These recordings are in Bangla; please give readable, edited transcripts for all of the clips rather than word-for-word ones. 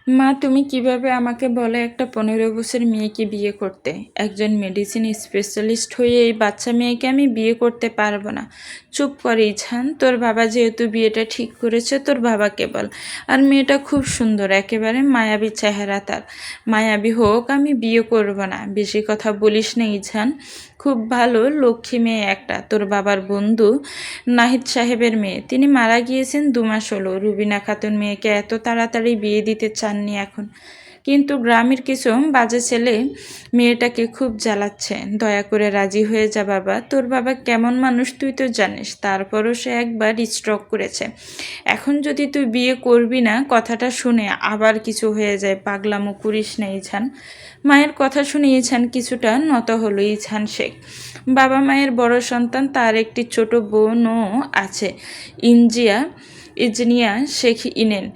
মা, তুমি কিভাবে আমাকে বলে একটা 15 বছর মেয়েকে বিয়ে করতে? একজন মেডিসিন স্পেশালিস্ট হয়ে এই বাচ্চা মেয়েকে আমি বিয়ে করতে পারবো না। চুপ কর ইছান, তোর বাবা যেহেতু বিয়েটা ঠিক করেছে তোর বাবাকে বল। আর মেয়েটা খুব সুন্দর, একেবারে মায়াবী চেহারা তার। মায়াবী হোক, আমি বিয়ে করব না। বেশি কথা বলিস না ইছান। খুব ভালো লক্ষ্মী মেয়ে একটা, তোর বাবার বন্ধু নাহিদ সাহেবের মেয়ে। তিনি মারা গিয়েছেন 2 মাস হলো। রুবিনা খাতুন মেয়েকে এত তাড়াতাড়ি বিয়ে দিতে চাননি এখন, কিন্তু গ্রামের কিছু বাজে ছেলে মেয়েটাকে খুব জ্বালাচ্ছে। দয়া করে রাজি হয়ে যা বাবা। তোর বাবা কেমন মানুষ তুই তো জানিস, তারপরও সে একবার স্ট্রোক করেছে। এখন যদি তুই বিয়ে করবি না, কথাটা শুনে আবার কিছু হয়ে যায়। পাগলামো করিস না ইছান। মায়ের কথা শুনে ইছান কিছুটা নত হলো। ইছান শেখ বাবা মায়ের বড় সন্তান, তার একটি ছোট বোনও আছে, ইঞ্জিয়া ইজনিয়া শেখ ইনেন।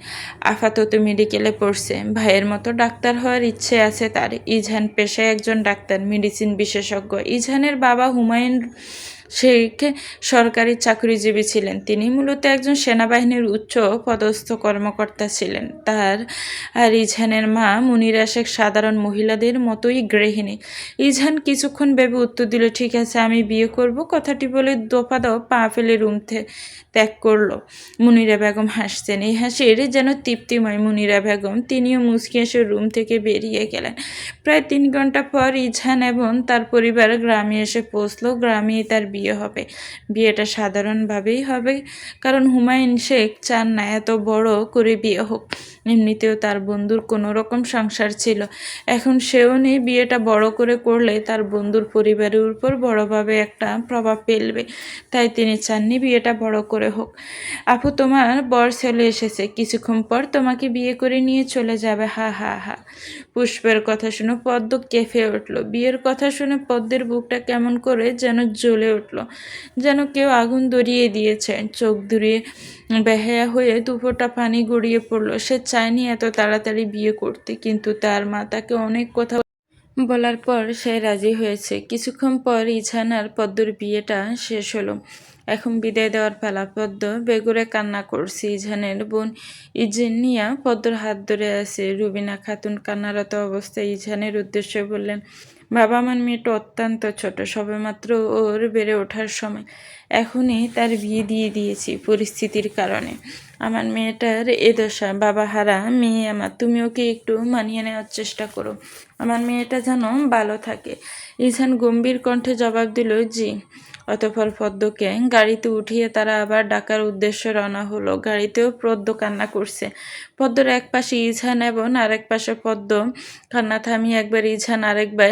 আপাতত মেডিকেলে পড়ছে। ভাইয়ের মতো ডাক্তার হওয়ার ইচ্ছে আছে তার। ইজহান পেশায় একজন ডাক্তার, মেডিসিন বিশেষজ্ঞ। ইজহানের বাবা হুমায়ুন শেখ সরকারি চাকরিজীবী ছিলেন। তিনি মূলত একজন সেনাবাহিনীর উচ্চ পদস্থ কর্মকর্তা ছিলেন। আর ইজহানের মা মুনিরা শেখ সাধারণ মহিলাদের মতোই গৃহিণী। ইজহান কিছুক্ষণ ভেবে উত্তর দিল, ঠিক আছে আমি বিয়ে করব। কথাটি বলে দফাদাও পা ফেলে রুম ত্যাগ করলো। মুনিরা বেগম হাসছেন, এই হাসির যেন তৃপ্তিময়। মুনিরা বেগম তিনিও মুচকি এসে রুম থেকে বেরিয়ে গেলেন। প্রায় 3 ঘন্টা পর ইজহান এবং তার পরিবার গ্রামে এসে পৌঁছলো। গ্রামেই তার বিয়ে হবে। বিয়েটা সাধারণভাবেই হবে, কারণ হুমায়ুন শেখ চান না এত বড় করে বিয়ে হোক। এমনিতেও তার বন্ধুর কোনো রকম সংসার ছিল, এখন সেও নেই। বিয়েটা বড় করে করলে তার বন্ধুর পরিবারের উপর বড়ভাবে একটা প্রভাব ফেলবে, তাই তিনি চাননি বিয়েটা বড় করে হোক। আপু, তোমার বর চলে এসেছে, কিছুক্ষণ পর তোমাকে বিয়ে করে নিয়ে চলে যাবে। হা হা হা। পুষ্পের কথা শুনে পদ্ম কেঁপে উঠল। বিয়ের কথা শুনে পদ্মের বুকটা কেমন করে যেন জ্বলে উঠল, যেন কেউ আগুন ধরিয়ে দিয়েছে। চোখ ধরিয়ে বেহায়া হয়ে দুফোঁটা পানি গড়িয়ে পড়ল। সে চায়নি এত তাড়াতাড়ি বিয়ে করতে, কিন্তু তার মা তাকে অনেক কথা বলার পর সে রাজি হয়েছে। কিছুক্ষণ পর ইছান আর পদ্মর বিয়েটা শেষ হলো। এখন বিদায় দেওয়ার পালা। পদ্ম বেগুড়ে কান্না করছে। ইছানের বোন ইজিনিয়া পদ্মর হাত ধরে আছে। রুবিনা খাতুন কান্নারত অবস্থায় ইছানের উদ্দেশ্যে বললেন, বাবা, আমার মেয়েটা অত্যন্ত ছোট, সবেমাত্র ওর বেড়ে ওঠার সময়। এখনই তার বিয়ে দিয়ে দিয়েছি পরিস্থিতির কারণে। আমার মেয়েটার এ দশা, বাবা হারা মেয়ে আমার। তুমি ওকে একটু মানিয়ে নেওয়ার চেষ্টা করো, আমার মেয়েটা যেন ভালো থাকে। ইছান গম্ভীর কণ্ঠে জবাব দিল, জি। অতঃপর পদ্মকে গাড়িতে উঠিয়ে তারা আবার ঢাকার উদ্দেশ্যে রওনা হলো। গাড়িতেও পদ্ম কান্না করছে। পদ্মর এক পাশে ইছান এবং আরেক পাশে পদ্ম। কান্না থামিয়ে একবার ইছান আরেকবার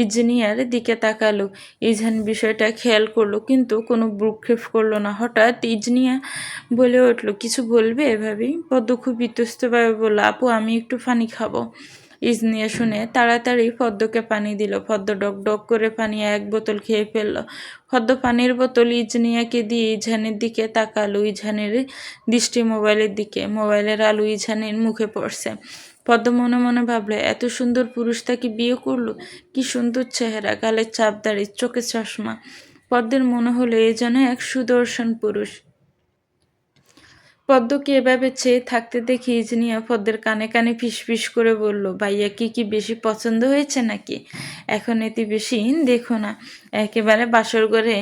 ইঞ্জিনিয়ার দিকে তাকালো। ইছান বিষয়টা খেয়াল করলো, কিন্তু কোনো ভ্রুক্ষেপ করলো না। হঠাৎ ইঞ্জিনিয়া বলে উঠলো, কিছু বলবে এভাবেই? পদ্ম খুব বিতস্তভাবে বলল, আপু, আমি একটু পানি খাবো। ইজনিয়া শুনে তাড়াতাড়ি পদ্মকে পানি দিল। পদ্ম ডক ডক করে পানি 1 বোতল খেয়ে ফেলল। পদ্ম পানির বোতল ইজনিয়াকে দিয়ে ইঝানের দিকে তাকালো। ইঝানের দৃষ্টি মোবাইলের দিকে। মোবাইলের আলো ইঝানের মুখে পড়ছে। পদ্ম মনে মনে ভাবলো, এত সুন্দর পুরুষ তাকে বিয়ে করলো। কি সুন্দর চেহারা, গালের চাপদাড়ি, চোখে চশমা। পদ্মের মনে হলো এ যেন এক সুদর্শন পুরুষ। পদ্মকে এভাবে চেয়ে থাকতে দেখে ইজনিয়া পদ্মের কানে কানে ফিসফিস করে বলল, ভাইয়া কি বেশি পছন্দ হয়েছে নাকি? এখন এতে বেশি দেখো না, একেবারে বাসর ঘরে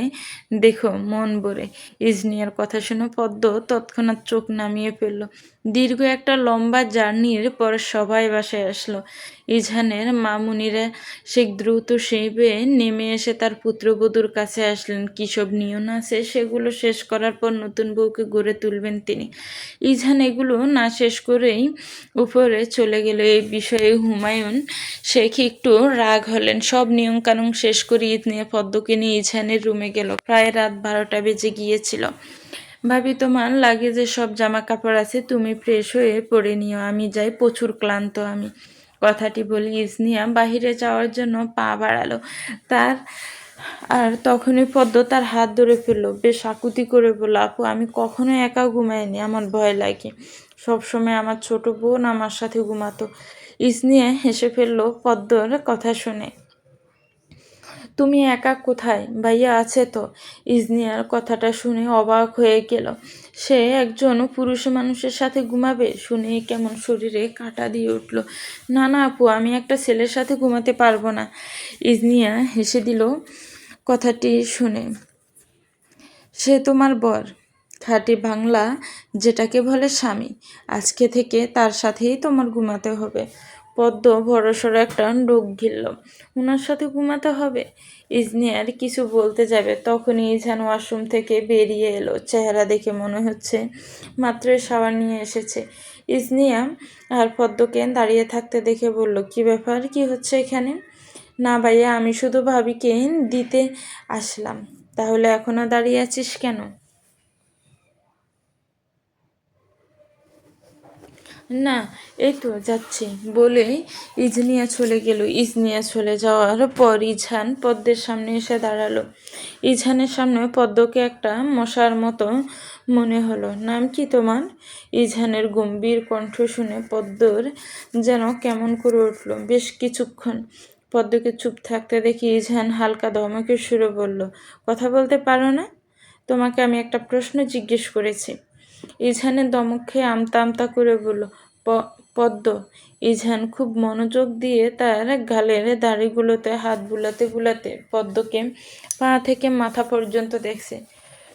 দেখো মন ভরে। ইজনিয়ার কথা শুনে পদ্ম তৎক্ষণাৎ চোখ নামিয়ে ফেলল। দীর্ঘ একটা লম্বা জার্নির পর সবাই বাসায় আসলো। ইজহানের মা মুনিরা শেখ দ্রুত সেবে নেমে এসে তার পুত্রবধূর কাছে আসলেন। কী সব নিয়ম আছে সেগুলো শেষ করার পর নতুন বউকে গড়ে তুলবেন তিনি। ইজহান এগুলো না শেষ করেই উপরে চলে গেল। এই বিষয়ে হুমায়ুন শেখ একটু রাগ হলেন। সব নিয়মকানুন শেষ করে ঈদ নিয়ে পদ্মকে নিয়ে ইজহানের রুমে গেল। প্রায় রাত 12টা বেজে গিয়েছিল। ভাবি, তোমার লাগেজে সব জামা কাপড় আছে, তুমি ফ্রেশ হয়ে পড়ে নিও, আমি যাই, প্রচুর ক্লান্ত আমি। কথাটি বলি ইজনিয়া বাহিরে যাওয়ার জন্য পা বাড়ালো। তার আর তখনই পদ্ম তার হাত ধরে ফেললো। বেশ আকুতি করে বলল, আপু, আমি কখনো একা ঘুমাইনি, আমার ভয় লাগে। সবসময় আমার ছোট বোন আমার সাথে ঘুমাতো। ইজনিয়া হেসে ফেললো পদ্মর কথা শুনে। তুমি একা কোথায়? ভাইয়া আছে তো। ইজনিয়ার কথাটা শুনে অবাক হয়ে গেল। সে একজন পুরুষ মানুষের সাথে ঘুমাবে? শুনে কেমন শরীরে কাঁটা দিয়ে উঠল। না না আপু, আমি একটা ছেলের সাথে ঘুমাতে পারবো না। ইজনিয়া হেসে দিল কথাটি শুনে। সে তোমার বর, খাঁটি বাংলা যেটাকে বলে স্বামী। আজকে থেকে তার সাথেই তোমার ঘুমাতে হবে। পদ্ম বড়সড় একটা ডোক গিলল। ওনার সাথে ঘুমাতে হবে? ইজনিয়ার কিছু বলতে যাবে, তখনই ইজান ওয়াশরুম থেকে বেরিয়ে এলো। চেহারা দেখে মনে হচ্ছে মাত্রই শাওয়ার নিয়ে এসেছে। ইজনিয়া আর পদ্মকে দাঁড়িয়ে থাকতে দেখে বলল, কি ব্যাপার, কি হচ্ছে এখানে? না ভাইয়া, আমি শুধু ভাবিকে দিতে আসলাম। তাহলে এখনো দাঁড়িয়ে আছিস কেন? না, এই তো যাচ্ছি বলেই ইজনিয়া চলে যাওয়ার পর ইঝান পদ্মের সামনে এসে দাঁড়ালো। ইঝানের সামনে পদ্মকে একটা মশার মতো মনে হলো। নাম কি তোমার? ইঝানের গম্ভীর কণ্ঠ শুনে পদ্মর যেন কেমন করে উঠল। বেশ কিছুক্ষণ পদ্মকে চুপ থাকতে দেখে ইঝান হালকা ধমকে সুরে বলল, কথা বলতে পারো না? তোমাকে আমি একটা প্রশ্ন জিজ্ঞেস করেছি। ইঝানের দমক খেয়ে আমতা আমতা করে বলল, পদ্ম। ইঝান খুব মনোযোগ দিয়ে তার গালের দাড়িগুলোতে হাত বুলাতে বুলাতে পদ্মকে পা থেকে মাথা পর্যন্ত দেখছে।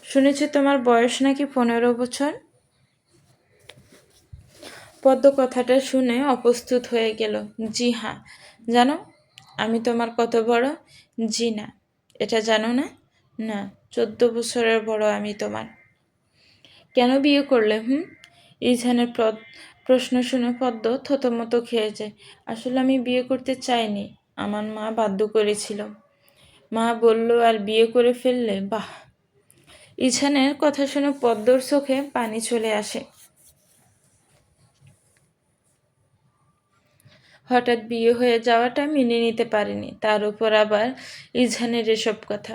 শুনেছি তোমার বয়স নাকি 15 বছর। পদ্ম কথাটা শুনে অপ্রস্তুত হয়ে গেল। জি হ্যাঁ। জানো আমি তোমার কত বড়? জি না। এটা জানো না? না। 14 বছরের বড় আমি তোমার। কেন বিয়ে করলে? ইজানের প্রশ্ন শুনে পদ্ম থতমত খেয়ে যায়। আসলে আমি বিয়ে করতে চাইনি, আমার মা বাধ্য করেছিল। মা বলল আর বিয়ে করে ফেললে? বাহ! ইছানের কথা শুনে পদ্মর চোখে পানি চলে আসে। হঠাৎ বিয়ে হয়ে যাওয়াটা মেনে নিতে পারেনি, তার উপর আবার ইছানের এসব কথা।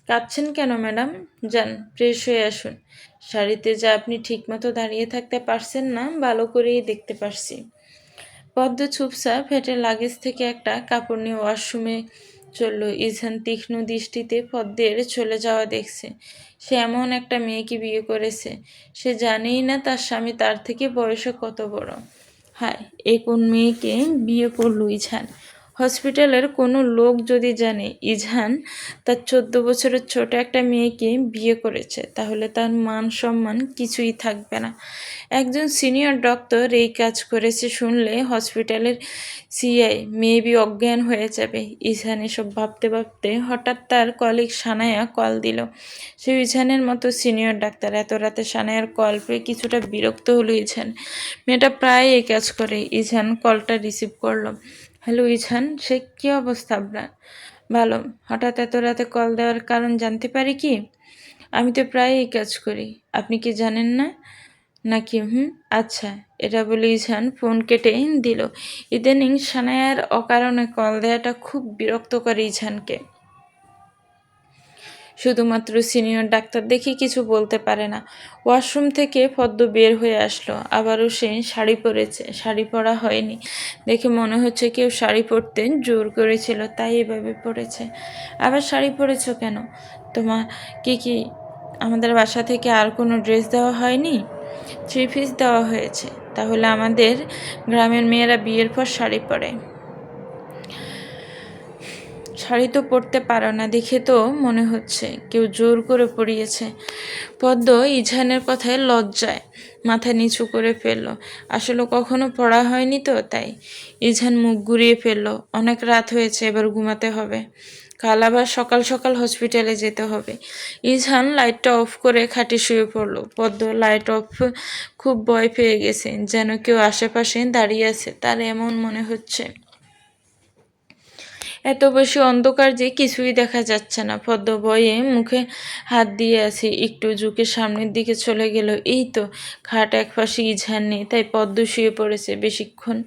কাঁদছেন কেন ম্যাডাম? যান ফ্রেশ হয়ে আসুন। শাড়িতে যা আপনি ঠিকমতো দাঁড়িয়ে থাকতে পারছেন না, ভালো করেই দেখতে পারছি। পদ্ম চুপচাপ হেঁটে লাগেজ থেকে একটা কাপড় নিয়ে ওয়াশরুমে চলল। ইঝান তীক্ষ্ণ দৃষ্টিতে পদ্মের চলে যাওয়া দেখছে। সে এমন একটা মেয়েকে বিয়ে করেছে, সে জানেই না তার স্বামী তার থেকে বয়সে কত বড়। হায়, এ কোন মেয়েকে বিয়ে করলো ইঝান? হসপিটালের কোনো লোক যদি জানে ইঝান তার 14 বছরের ছোট একটা মেয়েকে বিয়ে করেছে, তাহলে তার মান সম্মান কিছুই থাকবে না। একজন সিনিয়র ডক্টর এই কাজ করেছে শুনলে হসপিটালের সিআই মেবি অজ্ঞান হয়ে যাবে। ইঝান এসব ভাবতে ভাবতে হঠাৎ তার কলিগ সানায়া কল দিল। সে ইঝানের মতো সিনিয়র ডাক্তার। এত রাতে সানায়ার কল পেয়ে কিছুটা বিরক্ত হলো ইঝান। মেয়েটা প্রায় এই কাজ করে। ইঝান কলটা রিসিভ করলো। হ্যালো ইঝান, সে কী অবস্থা আপনার? ভালো। হঠাৎ এত রাতে কল দেওয়ার কারণ জানতে পারি কি? আমি তো প্রায় এই কাজ করি, আপনি কি জানেন না নাকি? আচ্ছা। এটা বলে ইঝান ফোন কেটে দিল। ইদানিং সানায়ার অকারণে কল দেওয়াটা খুব বিরক্ত করে ইঝানকে। শুধুমাত্র সিনিয়র ডাক্তার দেখে কিছু বলতে পারে না। ওয়াশরুম থেকে পদ্ম বের হয়ে আসলো। আবারও সে শাড়ি পরেছে। শাড়ি পরা হয়নি দেখে মনে হচ্ছে কেউ শাড়ি পরতে জোর করেছিল, তাই এভাবে পরেছে। আবার শাড়ি পরেছ কেন? তোমার কি আমাদের বাসা থেকে আর কোনো ড্রেস দেওয়া হয়নি? 3 পিস দেওয়া হয়েছে। তাহলে আমাদের গ্রামের মেয়েরা বিয়ের পর শাড়ি পরে। শাড়ি তো পরতে পারো না দেখে তো মনে হচ্ছে কেউ জোর করে পরিয়েছে। পদ্ম ইঝানের কথায় লজ্জায় মাথা নিচু করে ফেলল। আসলে কখনো পড়া হয়নি তো তাই। ইঝান মুখ ঘুরিয়ে ফেলল। অনেক রাত হয়েছে, এবার ঘুমাতে হবে। কাল আবার সকাল সকাল হসপিটালে যেতে হবে। ইঝান লাইটটা অফ করে খাটে শুয়ে পড়ল। পদ্ম লাইট অফ খুব ভয় পেয়ে গেছে, যেন কেউ আশেপাশে দাঁড়িয়ে আছে তার এমন মনে হচ্ছে। এত বেশি অন্ধকার যে কিছুই দেখা যাচ্ছে না। পদ্ম ভয়ে মুখে হাত দিয়ে আছে। একটু ঝুঁকে সামনের দিকে চলে গেল। এই তো খাট একপাশে ইঝান নেই, তাই পদ্ম শুয়ে পড়েছে। বেশিক্ষণ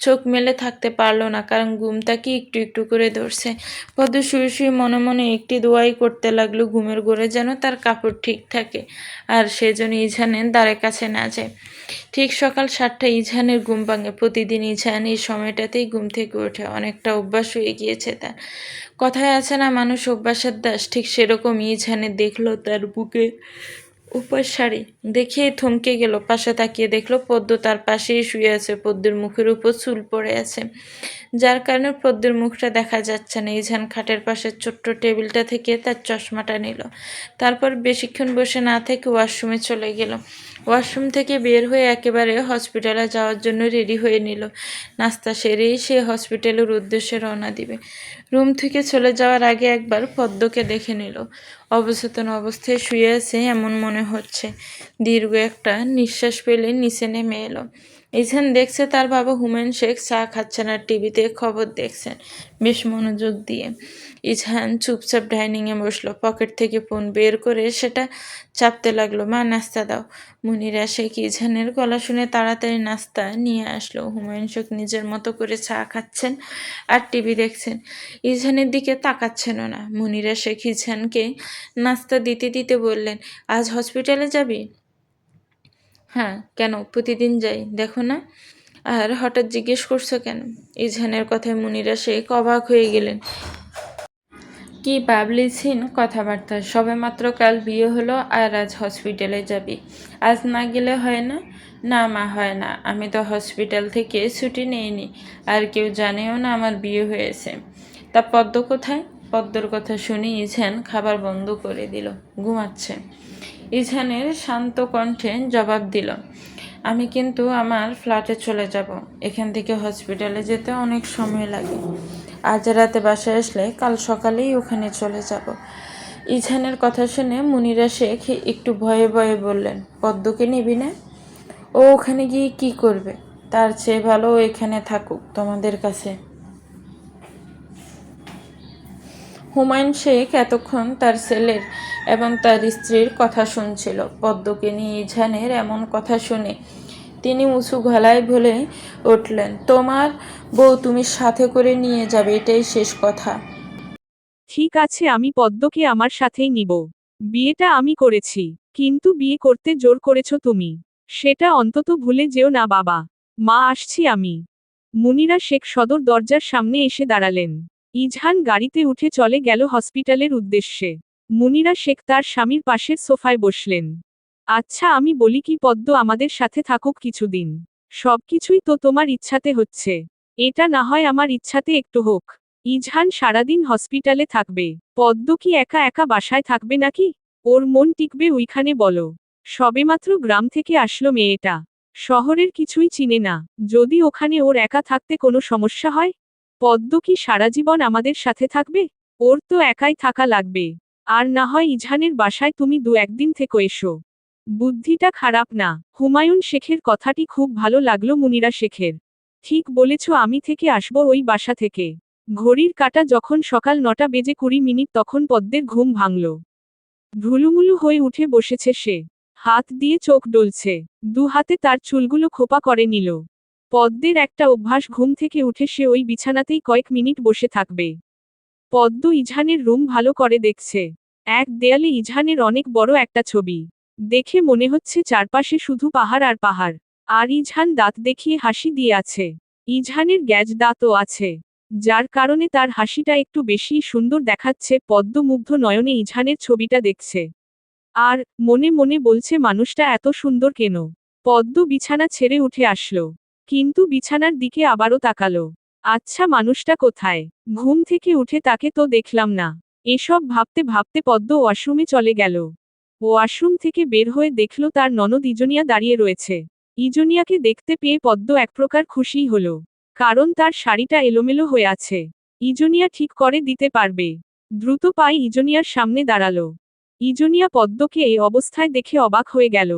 চোখ মেলে থাকতে পারলো না, কারণ ঘুম তাকে একটু একটু করে ধরছে। পদ্ম শুয়ে শুয়ে মনে মনে একটি দোয়াই করতে লাগলো, ঘুমের ঘোরে যেন তার কাপড় ঠিক থাকে আর সেজন্য ইঝানের দ্বারের কাছে না যায়। ঠিক সকাল 7টায় ইঝানের ঘুম ভাঙে। প্রতিদিন ইঝান এই সময়টাতেই ঘুম থেকে ওঠে। অনেকটা অভ্যাস হয়ে গিয়েছে। গেছে তার। কথায় আছে না, মানুষ অভ্যাসের দাস, ঠিক সেরকমই ইছানে দেখলো তার বুকে উপর শাড়ি দেখেই থমকে গেল। পাশে তাকিয়ে দেখলো পদ্ম তার পাশেই শুয়ে আছে। পদ্মের মুখের উপর চুল পড়ে আছে, যার কারণে পদ্মের মুখটা দেখা যাচ্ছে না। ইছান খাটের পাশে ছোট্ট টেবিলটা থেকে তার চশমাটা নিল। তারপর বেশিক্ষণ বসে না থেকে ওয়াশরুমে চলে গেল। ওয়াশরুম থেকে বের হয়ে একেবারে হসপিটালে যাওয়ার জন্য রেডি হয়ে নিল। নাস্তা সেরেই সে হসপিটালের উদ্দেশ্যে রওনা দিবে। রুম থেকে চলে যাওয়ার আগে একবার পদ্মকে দেখে নিল। অবচেতন অবস্থায় শুয়ে আছে এমন মনে হচ্ছে। দীর্ঘ একটা নিঃশ্বাস ফেলে নিচে নেমে এলো। ইছান দেখছে তার বাবা হুমায়ুন শেখ চা খাচ্ছেন আর টিভিতে খবর দেখছেন বেশ মনোযোগ দিয়ে। ইছান চুপচাপ ডাইনিংয়ে বসলো। পকেট থেকে ফোন বের করে সেটা চাপতে লাগলো। মা, নাস্তা দাও। মুনিরা শেখ ইছানের গলা শুনে তাড়াতাড়ি নাস্তা নিয়ে আসলো। হুমায়ুন শেখ নিজের মতো করে চা খাচ্ছেন আর টিভি দেখছেন, ইছানের দিকে তাকাচ্ছেনও না। মুনিরা শেখ ইছানকে নাস্তা দিতে দিতে বললেন, আজ হসপিটালে যাবি? হ্যাঁ, কেন? প্রতিদিন যাই, দেখো না। আর হঠাৎ জিজ্ঞেস করছো কেন? ইছানের কথায় মুনিরা শেখ অবাক হয়ে গেলেন। কি বাবলিছিন কথাবার্তা! সবেমাত্র কাল বিয়ে হলো আর আজ হসপিটালে যাবি? আজ না গেলে হয় না? না মা, হয় না। আমি তো হসপিটাল থেকে ছুটি নিইনি, আর কেউ জানেও না আমার বিয়ে হয়েছে। তা পদ্ম কোথায়? পদ্মর কথা শুনে ইছান খাবার বন্ধ করে দিল। ঘুমাচ্ছে। ইছানের শান্ত কণ্ঠে জবাব দিল, আমি কিন্তু আমার ফ্ল্যাটে চলে যাব। এখান থেকে হসপিটালে যেতে অনেক সময় লাগে। আজ রাতে বাসায় আসলে কাল সকালেই ওখানে চলে যাব। ইছানের কথা শুনে মুনিরা শেখ একটু ভয়ে ভয়ে বললেন, পদ্মকে নিবি না? ও ওখানে গিয়ে কি করবে? তার চেয়ে ভালো ও এখানে থাকুক তোমাদের কাছে। হুমায়ুন শেখ এতক্ষণ তার ছেলের এবং তার স্ত্রীর কথা শুনছিল। পদ্মকে নিয়ে ইছানের এমন কথা শুনে তিনি উঁচু গলায় বলে উঠলেন, তোমার বউ তুমি সাথে করে নিয়ে যাবে, এটাই শেষ কথা। ঠিক আছে, আমি পদ্মকে আমার সাথেই নিব। বিয়েটা আমি করেছি, কিন্তু বিয়ে করতে জোর করেছো তুমি। সেটা অন্তত ভুলে যেও না বাবা। মা, আসছি আমি। মুনিরা শেখ সদর দরজার সামনে এসে দাঁড়ালেন। ইজহান গাড়িতে উঠে চলে গেল হসপিটালের উদ্দেশ্যে। মুনিরা শেখ তার স্বামীর পাশের সোফায় বসলেন। আচ্ছা, আমি বলি কি, পদ্ম আমাদের সাথে থাকুক কিছুদিন। সবকিছুই তো তোমার ইচ্ছাতে হচ্ছে, এটা না হয় আমার ইচ্ছাতে একটু হোক। ইজহান সারাদিন হসপিটালে থাকবে, পদ্ম কি একা একা বাসায় থাকবে নাকি? ওর মন টিকবে ওইখানে বলো? সবেমাত্র গ্রাম থেকে আসলো মেয়েটা, শহরের কিছুই চিনে না। যদি ওখানে ওর একা থাকতে কোনো সমস্যা হয়? পদ্ম কি সারা জীবন আমাদের সাথে থাকবে? ওর তো একাই থাকা লাগবে। আর না হয় ইজহানের বাসায় তুমি 2-1 দিন থেকে এসো। বুদ্ধিটা খারাপ না। হুমায়ুন শেখের কথাটি খুব ভালো লাগলো মুনিরা শেখের। ঠিক বলেছ, আমি থেকে আসব ওই বাসা থেকে। ঘড়ির কাঁটা যখন সকাল 9:20 তখন পদ্মের ঘুম ভাঙল। ঢুলুমুলু হয়ে উঠে বসেছে সে। হাত দিয়ে চোখ ডলছে। দু হাতে তার চুলগুলো খোপা করে নিল। পদ্মের একটা অভ্যাস, ঘুম থেকে উঠে সে ওই বিছানাতেই কয়েক মিনিট বসে থাকবে। পদ্ম ইজহানের রুম ভালো করে দেখছে। এক দেয়ালে ইজহানের অনেক বড় একটা ছবি। দেখে মনে হচ্ছে চারপাশে শুধু পাহাড় আর পাহাড়। আর ইজহান দাঁত দেখিয়ে হাসি দিয়ে আছে। ইজহানের গ্যাজ দাঁতও আছে, যার কারণে তার হাসিটা একটু বেশি সুন্দর দেখাচ্ছে। পদ্ম মুগ্ধ নয়নে ইজহানের ছবিটা দেখছে আর মনে মনে বলছে, মানুষটা এত সুন্দর কেন? পদ্ম বিছানা ছেড়ে উঠে আসলো, কিন্তু বিছানার দিকে আবারও তাকালো। আচ্ছা, মানুষটা কোথায়? ঘুম থেকে উঠে তাকে তো দেখলাম না। এসব ভাবতে ভাবতে পদ্ম ওয়াশরুমে চলে গেল। ওয়াশরুম থেকে বের হয়ে দেখল তার ননদ ইজনিয়া দাঁড়িয়ে রয়েছে। ইজনিয়াকে দেখতে পেয়ে পদ্ম এক প্রকার খুশিই হলো, কারণ তার শাড়িটা এলোমেলো হয়ে আছে। ইজনিয়া ঠিক করে দিতে পারবে। দ্রুত পায়ে ইজনিয়ার সামনে দাঁড়ালো। ইজনিয়া পদ্মকে এই অবস্থায় দেখে অবাক হয়ে গেল।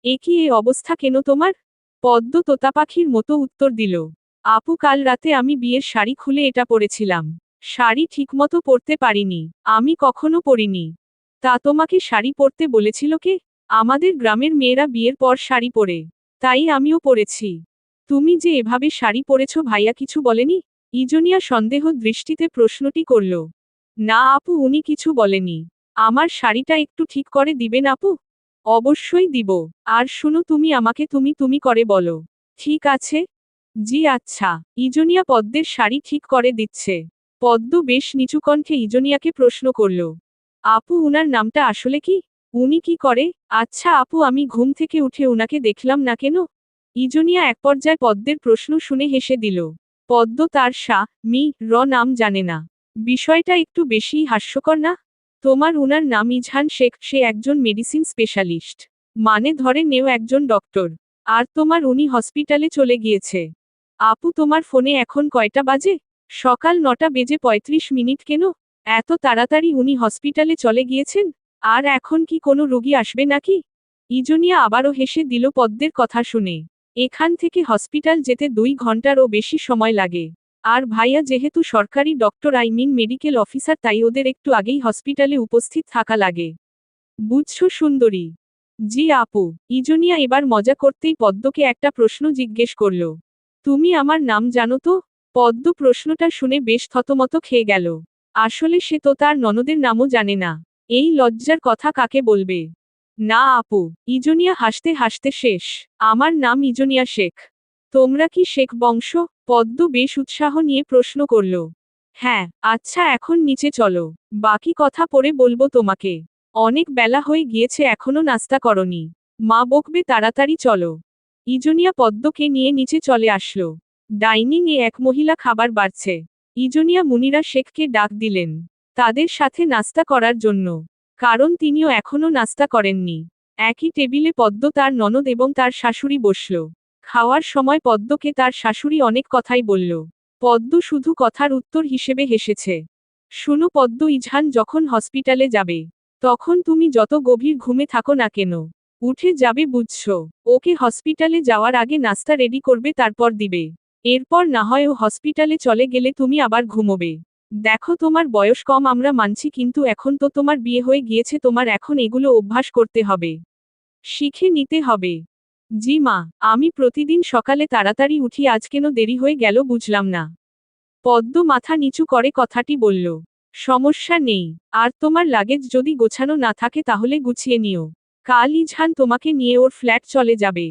এ কি, এই অবস্থা কেন তোমার? পদ্ম তোতা পাখির মতো উত্তর দিল, আপু, কাল রাতে আমি বিয়ের শাড়ি খুলে এটা পরেছিলাম। শাড়ি ঠিকমতো পরতে পারিনি। আমি কখনো পরিনি। তা তোমাকে শাড়ি পরতে বলেছিল কে? আমাদের গ্রামের মেয়েরা বিয়ের পর শাড়ি পরে, তাই আমিও পরেছি। তুমি যে এভাবে শাড়ি পরেছ, ভাইয়া কিছু বলেনি? ইজনিয়া সন্দেহ দৃষ্টিতে প্রশ্নটি করল। না আপু, উনি কিছু বলেনি। আমার শাড়িটা একটু ঠিক করে দিবেন আপু? অবশ্যই দিব। আর শুনো, তুমি আমাকে তুমি তুমি করে বলো, ঠিক আছে? জি আচ্ছা। ইজনিয়া পদ্মের শাড়ি ঠিক করে দিচ্ছে। পদ্ম বেশ নিচু কণ্ঠে ইজনিয়াকে প্রশ্ন করল। আপু উনার নামটা আসলে কি? উনি কি করে? আচ্ছা আপু আমি ঘুম থেকে উঠে উনাকে দেখলাম না কেন? ইজনিয়া এক পর্যায়ে পদ্মের প্রশ্ন শুনে হেসে দিল। পদ্ম তার নাম জানে না। বিষয়টা একটু বেশিই হাস্যকর না? তোমার উনার নাম ইজহান শেখ, সে একজন মেডিসিন স্পেশালিস্ট। মানে ধরে নেও একজন ডক্টর। আর তোমার উনি হসপিটালে চলে গিয়েছে। আপু তোমার ফোনে এখন কয়টা বাজে? সকাল 9টা বেজে 35 মিনিট কেন? এত তাড়াতাড়ি উনি হসপিটালে চলে গিয়েছেন? আর এখন কি কোনো রোগী আসবে নাকি? ইজনিয়া আবারও হেসে দিল পদ্মের কথা শুনে। এখান থেকে হসপিটাল যেতে 2 ঘন্টারও বেশি সময় লাগে। আর ভাইয়া যেহেতু সরকারি ডক্টর মেডিকেল অফিসার, তাই ওদের একটু আগেই হসপিটালে উপস্থিত থাকা লাগে। বুঝছো সুন্দরী? জি আপু। ইজনিয়া এবার মজা করতেই পদ্মকে একটা প্রশ্ন জিজ্ঞেস করল। তুমি আমার নাম জানো তো? পদ্ম প্রশ্নটা শুনে বেশ থতমত খেয়ে গেল। আসলে সে তো তার ননদের নামও জানে না। এই লজ্জার কথা কাকে বলবে? না আপু। ইজনিয়া হাসতে হাসতে শেষ। আমার নাম ইজনিয়া শেখ। তোমরা কি শেখ বংশ? পদ্ম বেশ উৎসাহ নিয়ে প্রশ্ন করল। হ্যাঁ। আচ্ছা এখন নিচে চলো। বাকি কথা পরে বলবো তোমাকে। অনেক বেলা হয়ে গিয়েছে, এখনো নাস্তা করনি। মা বকবে, তাড়াতাড়ি চলো। ইজনিয়া পদ্মকে নিয়ে নিচে চলে আসলো। ডাইনিং এ এক মহিলা খাবার বাড়ছে। ইজনিয়া মুনিরা শেখকে ডাক দিলেন তাদের সাথে নাস্তা করার জন্য, কারণ তিনিও এখনো নাস্তা করেননি। একই টেবিলে পদ্ম, তার ননদ এবং তার শাশুড়ি বসল। খাওয়ার সময় পদ্মকে তার শাশুড়ি অনেক কথাই বলল। পদ্ম শুধু কথার উত্তর হিসেবে হেসেছে। শুনো পদ্ম, ইজহান যখন হসপিটালে যাবে, তখন তুমি যত গভীর ঘুমে থাকো না কেন, উঠে যাবে বুঝছো? ওকে হসপিটালে যাওয়ার আগে নাস্তা রেডি করবে, তারপর দিবে। এরপর না হয় ও হসপিটালে চলে গেলে তুমি আবার ঘুমোবে। দেখো তোমার বয়স কম আমরা মানছি, কিন্তু এখন তো তোমার বিয়ে হয়ে গিয়েছে, তোমার এখন এগুলো অভ্যাস করতে হবে। শিখে নিতে হবে। জি মা, আমি প্রতিদিন সকালে তাড়াতাড়ি উঠি, আজ কেন দেরি হয়ে গেল বুঝলাম না। পদ্ম মাথা নিচু করে কথাটি বলল। সমস্যা নেই। আর তোমার লাগেজ যদি গোছানো না থাকে তাহলে গুছিয়ে নিও। কাল ইজহান তোমাকে নিয়ে ওর ফ্ল্যাট চলে যাবে।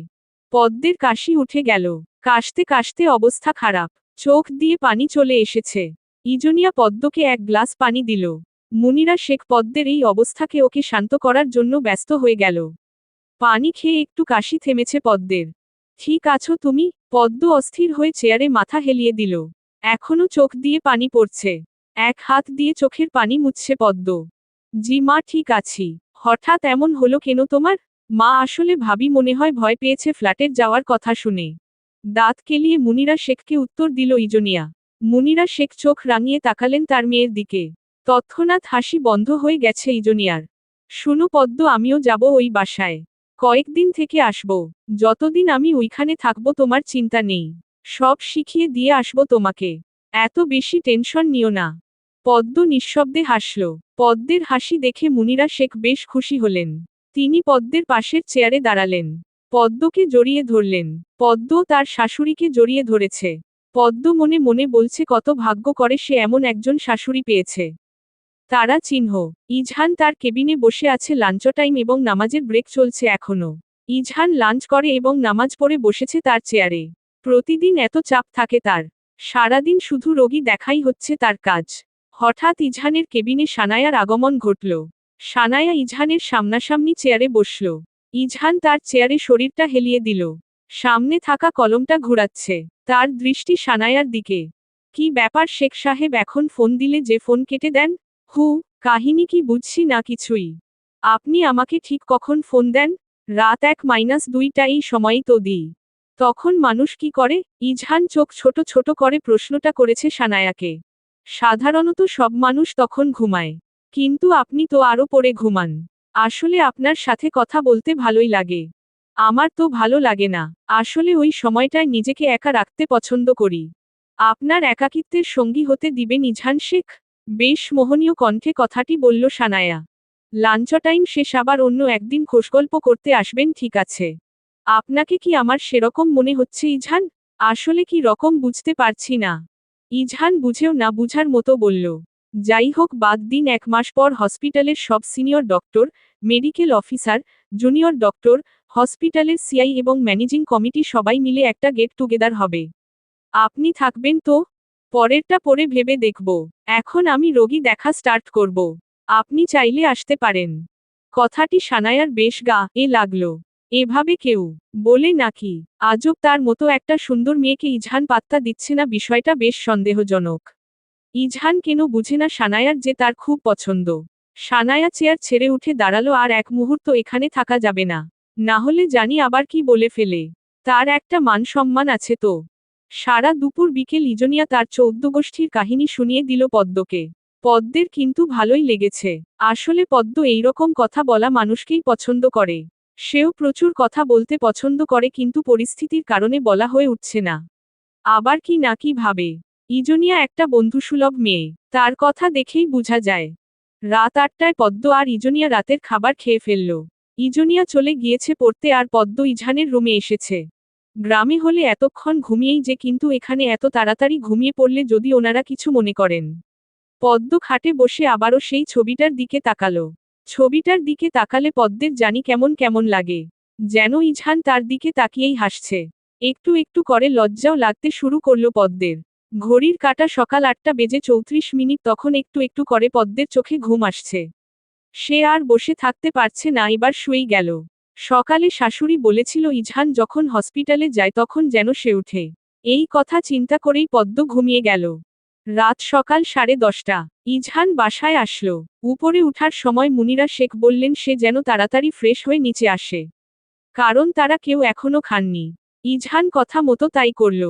পদ্মের কাশি উঠে গেল। কাশতে কাশতে অবস্থা খারাপ। চোখ দিয়ে পানি চলে এসেছে। ইজনিয়া পদ্মকে এক গ্লাস পানি দিল। মুনিরা শেখ পদ্মের এই অবস্থাকে ওকে শান্ত করার জন্য ব্যস্ত হয়ে গেল। পানি খেয়ে একটু কাশি থেমেছে পদ্মের। ঠিক আছো তুমি? পদ্ম অস্থির হয়ে চেয়ারে মাথা হেলিয়ে দিল। এখনো চোখ দিয়ে পানি পড়ছে। এক হাত দিয়ে চোখের পানি মুছছে পদ্ম। জি মা, ঠিক আছি। হঠাৎ এমন হলো কেন তোমার? মা আসলে ভাবি মনে হয় ভয় পেয়েছে ফ্ল্যাটের যাওয়ার কথা শুনে। দাঁত কেলিয়ে মুনিরা শেখকে উত্তর দিল ইজনিয়া। মুনিরা শেখ চোখ রাঙিয়ে তাকালেন তার মেয়ের দিকে। তৎক্ষণাৎ হাসি বন্ধ হয়ে গেছে ইজনিয়ার। শুনো পদ্ম, আমিও যাব ওই বাসায়। কয়েকদিন থেকে আসব। যতদিন আমি ওইখানে থাকবো তোমার চিন্তা নেই। সব শিখিয়ে দিয়ে আসবো তোমাকে। এত বেশি টেনশন নিও না। পদ্ম নিঃশব্দে হাসল। পদ্মের হাসি দেখে মুনিরা শেখ বেশ খুশি হলেন। তিনি পদ্মের পাশের চেয়ারে দাঁড়ালেন। পদ্মকে জড়িয়ে ধরলেন। পদ্মও তার শাশুড়িকে জড়িয়ে ধরেছে। পদ্ম মনে মনে বলছে কত ভাগ্য করে সে এমন একজন শাশুড়ি পেয়েছে। তারা চিহ্ন। ইজহান তার কেবিনে বসে আছে, লাঞ্চ টাইম এবং নামাজের ব্রেক চলছে এখনো। ইজহান লাঞ্চ করে এবং নামাজ পড়ে বসেছে তার চেয়ারে। প্রতিদিন এত চাপ থাকে তার। সারাদিন শুধু রোগী দেখাই হচ্ছে তার কাজ। হঠাৎ ইজহানের কেবিনে সানায়ার আগমন ঘটল। সানায়া ইজহানের সামনাসামনি চেয়ারে বসল। ইজহান তার চেয়ারে শরীরটা হেলিয়ে দিল। সামনে থাকা কলমটা ঘুরাচ্ছে। তার দৃষ্টি সানায়ার দিকে। কি ব্যাপার শেখ সাহেব, এখন ফোন দিলে যে ফোন কেটে দেন? কাহিনী কি বুঝছি না কিছুই। আপনি আমাকে ঠিক কখন ফোন দেন? রাত 1-2টা, এই সময়ই তো দিই। তখন মানুষ কি করে? ইজহান চোখ ছোট ছোট করে প্রশ্নটা করেছে সানায়াকে। সাধারণত সব মানুষ তখন ঘুমায়। কিন্তু আপনি তো আরো পরে ঘুমান। আসলে আপনার সাথে কথা বলতে ভালোই লাগে। আমার তো ভালো লাগে না। আসলে ওই সময়টায় নিজেকে একা রাখতে পছন্দ করি। আপনার একাকিত্বের সঙ্গী হতে দিবেন ইজহান শেখ? বেশ মোহনীয় কণ্ঠে কথাটি বলল সানায়া। লাঞ্চ টাইম শেষ, আবার অন্য একদিন খোশগল্প করতে আসবেন, ঠিক আছে? আপনাকে কি আমার সেরকম মনে হচ্ছে ইজহান? আসলে কি রকম বুঝতে পারছি না। ইজহান বুঝেও না বুঝার মতো বলল। যাই হোক বাদ দিন, 1 মাস পর হসপিটালের সব senior doctor, medical officer, junior doctor, হসপিটালের সিআই এবং ম্যানেজিং কমিটি সবাই মিলে একটা গেট টুগেদার হবে। আপনি থাকবেন তো? পরেরটা পরে ভেবে দেখব। এখন আমি রোগী দেখা স্টার্ট করব। আপনি চাইলে আসতে পারেন। কথাটি সানায়ার বেশ গায়ে লাগলো। এভাবে কেউ বলে নাকি? আজব, তার মতো একটা সুন্দর মেয়েকে ইজহান পাত্তা দিচ্ছে না, বিষয়টা বেশ সন্দেহজনক। ইজহান কেন বুঝে না সানায়ার যে তার খুব পছন্দ। সানায়া চেয়ার ছেড়ে উঠে দাঁড়ালো, আর এক মুহূর্ত এখানে থাকা যাবে না। না হলে জানি আবার কি বলে ফেলে। তার একটা মান সম্মান আছে তো। সারা দুপুর বিকেল ইজনিয়া তার 14 গোষ্ঠীর কাহিনী শুনিয়ে দিল পদ্মকে। পদ্মের কিন্তু ভালোই লেগেছে। আসলে পদ্ম এইরকম কথা বলা মানুষকেই পছন্দ করে। সেও প্রচুর কথা বলতে পছন্দ করে, কিন্তু পরিস্থিতির কারণে বলা হয়ে উঠছে না। আবার কি না কি ভাবে। ইজনিয়া একটা বন্ধুসুলভ মেয়ে, তার কথা দেখেই বোঝা যায়। রাত 8টায় পদ্ম আর ইজনিয়া রাতের খাবার খেয়ে ফেলল। ইজনিয়া চলে গিয়েছে পড়তে, আর পদ্ম ইজহানের রুমে এসেছে। গ্রামে হলে এতক্ষণ ঘুমিয়েই যে, কিন্তু এখানে এত তাড়াতাড়ি ঘুমিয়ে পড়লে যদি ওনারা কিছু মনে করেন। পদ্ম খাটে বসে আবারও সেই ছবিটার দিকে তাকালো। ছবিটার দিকে তাকালে পদ্মের জানি কেমন কেমন লাগে। যেন ইজহান তার দিকে তাকিয়েই হাসছে। একটু একটু করে লজ্জাও লাগতে শুরু করলো পদ্মের। ঘড়ির কাঁটা সকাল 8টা বেজে 34 মিনিট, তখন একটু একটু করে পদ্মের চোখে ঘুম আসছে। সে আর বসে থাকতে পারছে না, এবার শুয়েই গেল। সকালে শাশুড়ি বলেছিল ইজহান যখন হসপিটালে যায় তখন যেন সে উঠে। এই কথা চিন্তা করেই পদ্ম ঘুমিয়ে গেল। রাত সকাল 10:30। ইজহান বাসায় আসলো। উপরে উঠার সময় মুনিরা শেখ বললেন সে যেন তাড়াতাড়ি ফ্রেশ হয়ে নিচে আসে, কারণ তারা কেউ এখনো খাননি। ইজহান কথা মতো তাই করল।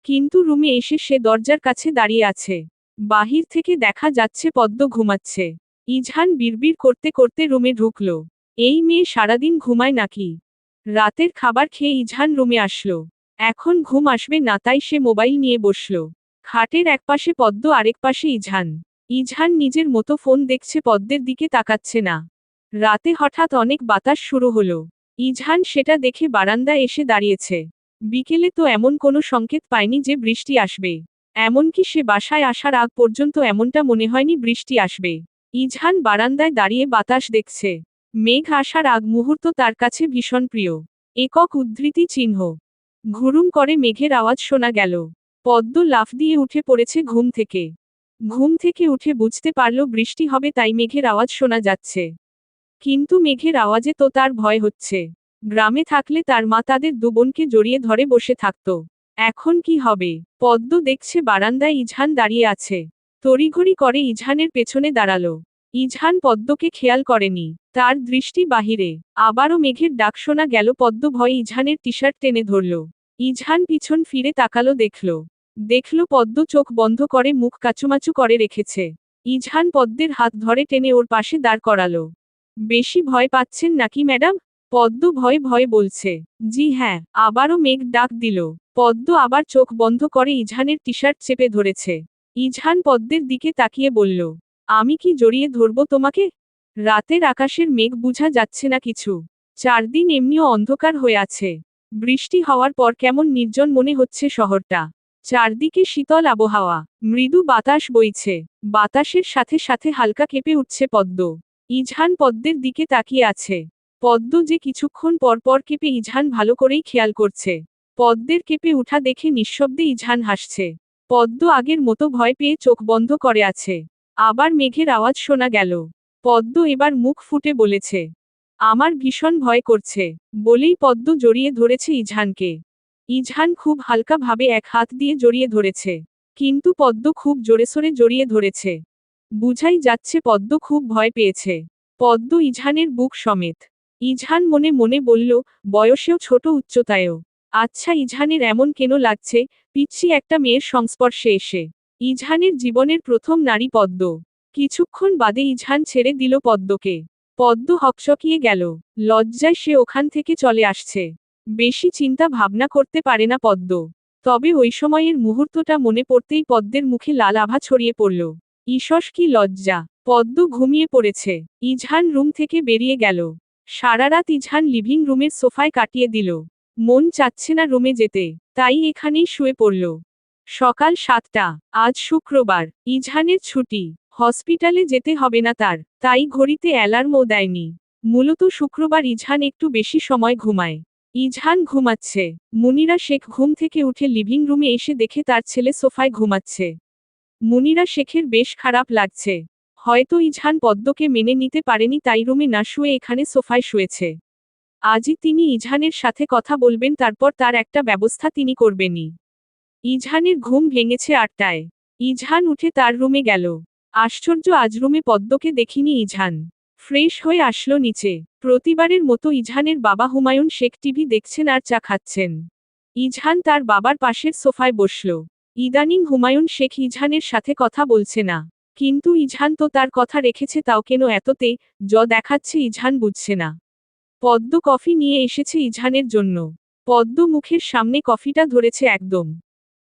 কিন্তু রুমে এসে সে দরজার কাছে দাঁড়িয়ে আছে। বাহির থেকে দেখা যাচ্ছে পদ্ম ঘুমাচ্ছে। ইজহান বিড়বিড় করতে করতে রুমে ঢুকল। এই মেয়ে সারাদিন ঘুমায় নাকি? রাতের খাবার খেয়ে ইজহান রুমে আসলো। এখন ঘুম আসবে না, তাই সে মোবাইল নিয়ে বসল। খাটের একপাশে পদ্ম, আরেক পাশে ইজহান। ইজহান নিজের মতো ফোন দেখছে, পদ্মের দিকে তাকাচ্ছে না। রাতে হঠাৎ অনেক বাতাস শুরু হলো। ইজহান সেটা দেখে বারান্দায় এসে দাঁড়িয়েছে। বিকেলে তো এমন কোনো সংকেত পায়নি যে বৃষ্টি আসবে। এমনকি সে বাসায় আসার আগ পর্যন্ত এমনটা মনে হয়নি বৃষ্টি আসবে। ইজহান বারান্দায় দাঁড়িয়ে বাতাস দেখছে। মেঘ আসার আগ মুহূর্ত তার কাছে ভীষণ প্রিয়। একক উদ্ধৃতি চিহ্ন। ঘুরুম করে মেঘের আওয়াজ শোনা গেল। পদ্ম লাফ দিয়ে উঠে পড়েছে ঘুম থেকে। ঘুম থেকে উঠে বুঝতে পারল বৃষ্টি হবে, তাই মেঘের আওয়াজ শোনা যাচ্ছে। কিন্তু মেঘের আওয়াজে তো তার ভয় হচ্ছে। গ্রামে থাকলে তার মা তাদের দু বোনকে জড়িয়ে ধরে বসে থাকত। এখন কি হবে? পদ্ম দেখছে বারান্দায় ইজহান দাঁড়িয়ে আছে। তড়িঘড়ি করে ইজহানের পেছনে দাঁড়ালো। ইজহান পদ্মকে খেয়াল করেনি। তার দৃষ্টি বাহিরে। আবারও মেঘের ডাক শোনা গেল। পদ্ম ভয়ে ইজহানের টি শার্ট টেনে ধরল। ইজহান পিছন ফিরে তাকালো, দেখল পদ্ম চোখ বন্ধ করে মুখ কাচুমাচু করে রেখেছে। ইজহান পদ্মের হাত ধরে টেনে ওর পাশে দাঁড় করালো। বেশি ভয় পাচ্ছেন নাকি ম্যাডাম? পদ্ম ভয়ে ভয়ে বলছে। জি হ্যাঁ। আবারও মেঘ ডাক দিল। পদ্ম আবার চোখ বন্ধ করে ইজহানের টি শার্ট চেপে ধরেছে। ইজহান পদ্মের দিকে তাকিয়ে বলল, আমি কি জড়িয়ে ধরব তোমাকে? রাতের আকাশের মেঘ বোঝা যাচ্ছে না কিছু। চারদিন এমনিও অন্ধকার হয়ে আছে। বৃষ্টি হওয়ার পর কেমন নির্জন মনে হচ্ছে শহরটা। চারদিকে শীতল আবহাওয়া। মৃদু বাতাস বইছে। বাতাসের সাথে সাথে হালকা কেঁপে উঠছে পদ্ম। ইজহান পদ্মের দিকে তাকিয়ে আছে। পদ্ম যে কিছুক্ষণ পর পর কেঁপে ইজহান ভালো করেই খেয়াল করছে। পদ্মের কেঁপে উঠা দেখে নিঃশব্দে ইজহান হাসছে। পদ্ম আগের মতো ভয় পেয়ে চোখ বন্ধ করে আছে। আবার মেঘের আওয়াজ শোনা গেল। পদ্ম এবার মুখ ফুটে বলেছে, আমার ভীষণ ভয় করছে। বলেই পদ্ম জড়িয়ে ধরেছে ইজহানকে। ইজহান খুব হালকা ভাবে এক হাত দিয়ে জড়িয়ে ধরেছে। কিন্তু পদ্ম খুব জোরেসোরে জড়িয়ে ধরেছে। বুঝাই যাচ্ছে পদ্ম খুব ভয় পেয়েছে। পদ্ম ইজহানের বুক সমেত। ইজহান মনে মনে বলল, বয়সেও ছোট, উচ্চতায়ও। আচ্ছা, ইজহানের এমন কেন লাগছে পিচ্ছি একটা মেয়ের সংস্পর্শে এসে? ইজহানের জীবনের প্রথম নারী পদ্ম। কিছুক্ষণ বাদে ইজহান ছেড়ে দিল পদ্মকে। পদ্ম হকচকিয়ে গেল। লজ্জায় সে ওখান থেকে চলে আসছে। বেশি চিন্তা ভাবনা করতে পারে না পদ্ম। তবে ওই সময়ের মুহূর্তটা মনে পড়তেই পদ্মের মুখে লাল আভা ছড়িয়ে পড়ল। ঈষৎ কি লজ্জা! পদ্ম ঘুমিয়ে পড়েছে। ইজহান রুম থেকে বেরিয়ে গেল। সারারাত ইজহান লিভিং রুমের সোফায় কাটিয়ে দিল। মন চাচ্ছে না রুমে যেতে, তাই এখানেই শুয়ে পড়ল। সকাল 7টা। আজ শুক্রবার। ইজহানের ছুটি। হসপিটালে যেতে হবে না তার, তাই ঘড়িতে অ্যালার্মও দেয়নি। মূলত শুক্রবার ইজহান একটু বেশি সময় ঘুমায়। ইজহান ঘুমাচ্ছে। মুনিরা শেখ ঘুম থেকে উঠে লিভিং রুমে এসে দেখে তার ছেলে সোফায় ঘুমাচ্ছে। মুনিরা শেখের বেশ খারাপ লাগছে। হয়তো ইজহান পদ্মকে মেনে নিতে পারেনি, তাই রুমে না শুয়ে এখানে সোফায় শুয়েছে। আজই তিনি ইজহানের সাথে কথা বলবেন, তারপর তার একটা ব্যবস্থা তিনি করবেনই। ইজহানের ঘুম ভেঙেছে 8টায়। ইজহান উঠে তার রুমে গেল। আশ্চর্য, আজ রুমে পদ্মকে দেখিনি ইজহান। ফ্রেশ হয়ে আসলো নিচে। প্রতিবারের মতো ইজহানের বাবা হুমায়ুন শেখ টিভি দেখছেন আর চা খাচ্ছেন। ইজহান তার বাবার পাশের সোফায় বসল। ইদানিং হুমায়ুন শেখ ইজহানের সাথে কথা বলছে না। কিন্তু ইজহান তো তার কথা রেখেছে, তাও কেন এততে দেখাচ্ছে ইজহান বুঝছে না। পদ্ম কফি নিয়ে এসেছে ইজহানের জন্য। পদ্ম মুখের সামনে কফিটা ধরেছে একদম।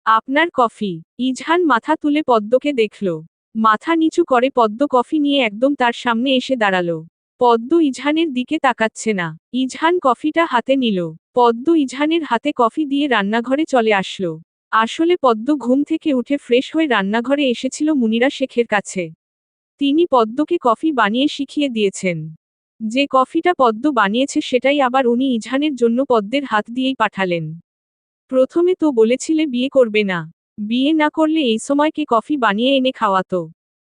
আপনার কফি। ইজহান মাথা তুলে পদ্মকে দেখল। মাথা নিচু করে পদ্ম কফি নিয়ে একদম তার সামনে এসে দাঁড়ালো। পদ্ম ইজহানের দিকে তাকাচ্ছে না। ইজহান কফিটা হাতে নিল। পদ্ম ইজহানের হাতে কফি দিয়ে রান্নাঘরে চলে আসলো। আসলে পদ্ম ঘুম থেকে উঠে ফ্রেশ হয়ে রান্নাঘরে এসেছিল মুনিরা শেখের কাছে। তিনি পদ্মকে কফি বানিয়ে শিখিয়ে দিয়েছেন। যে কফিটা পদ্ম বানিয়েছে সেটাই আবার উনি ইজহানের জন্য পদ্মের হাত দিয়েই পাঠালেন। প্রথমে তো বলেছিলে বিয়ে করবে না। বিয়ে না করলে এই সময় কে কফি বানিয়ে এনে খাওয়াতো?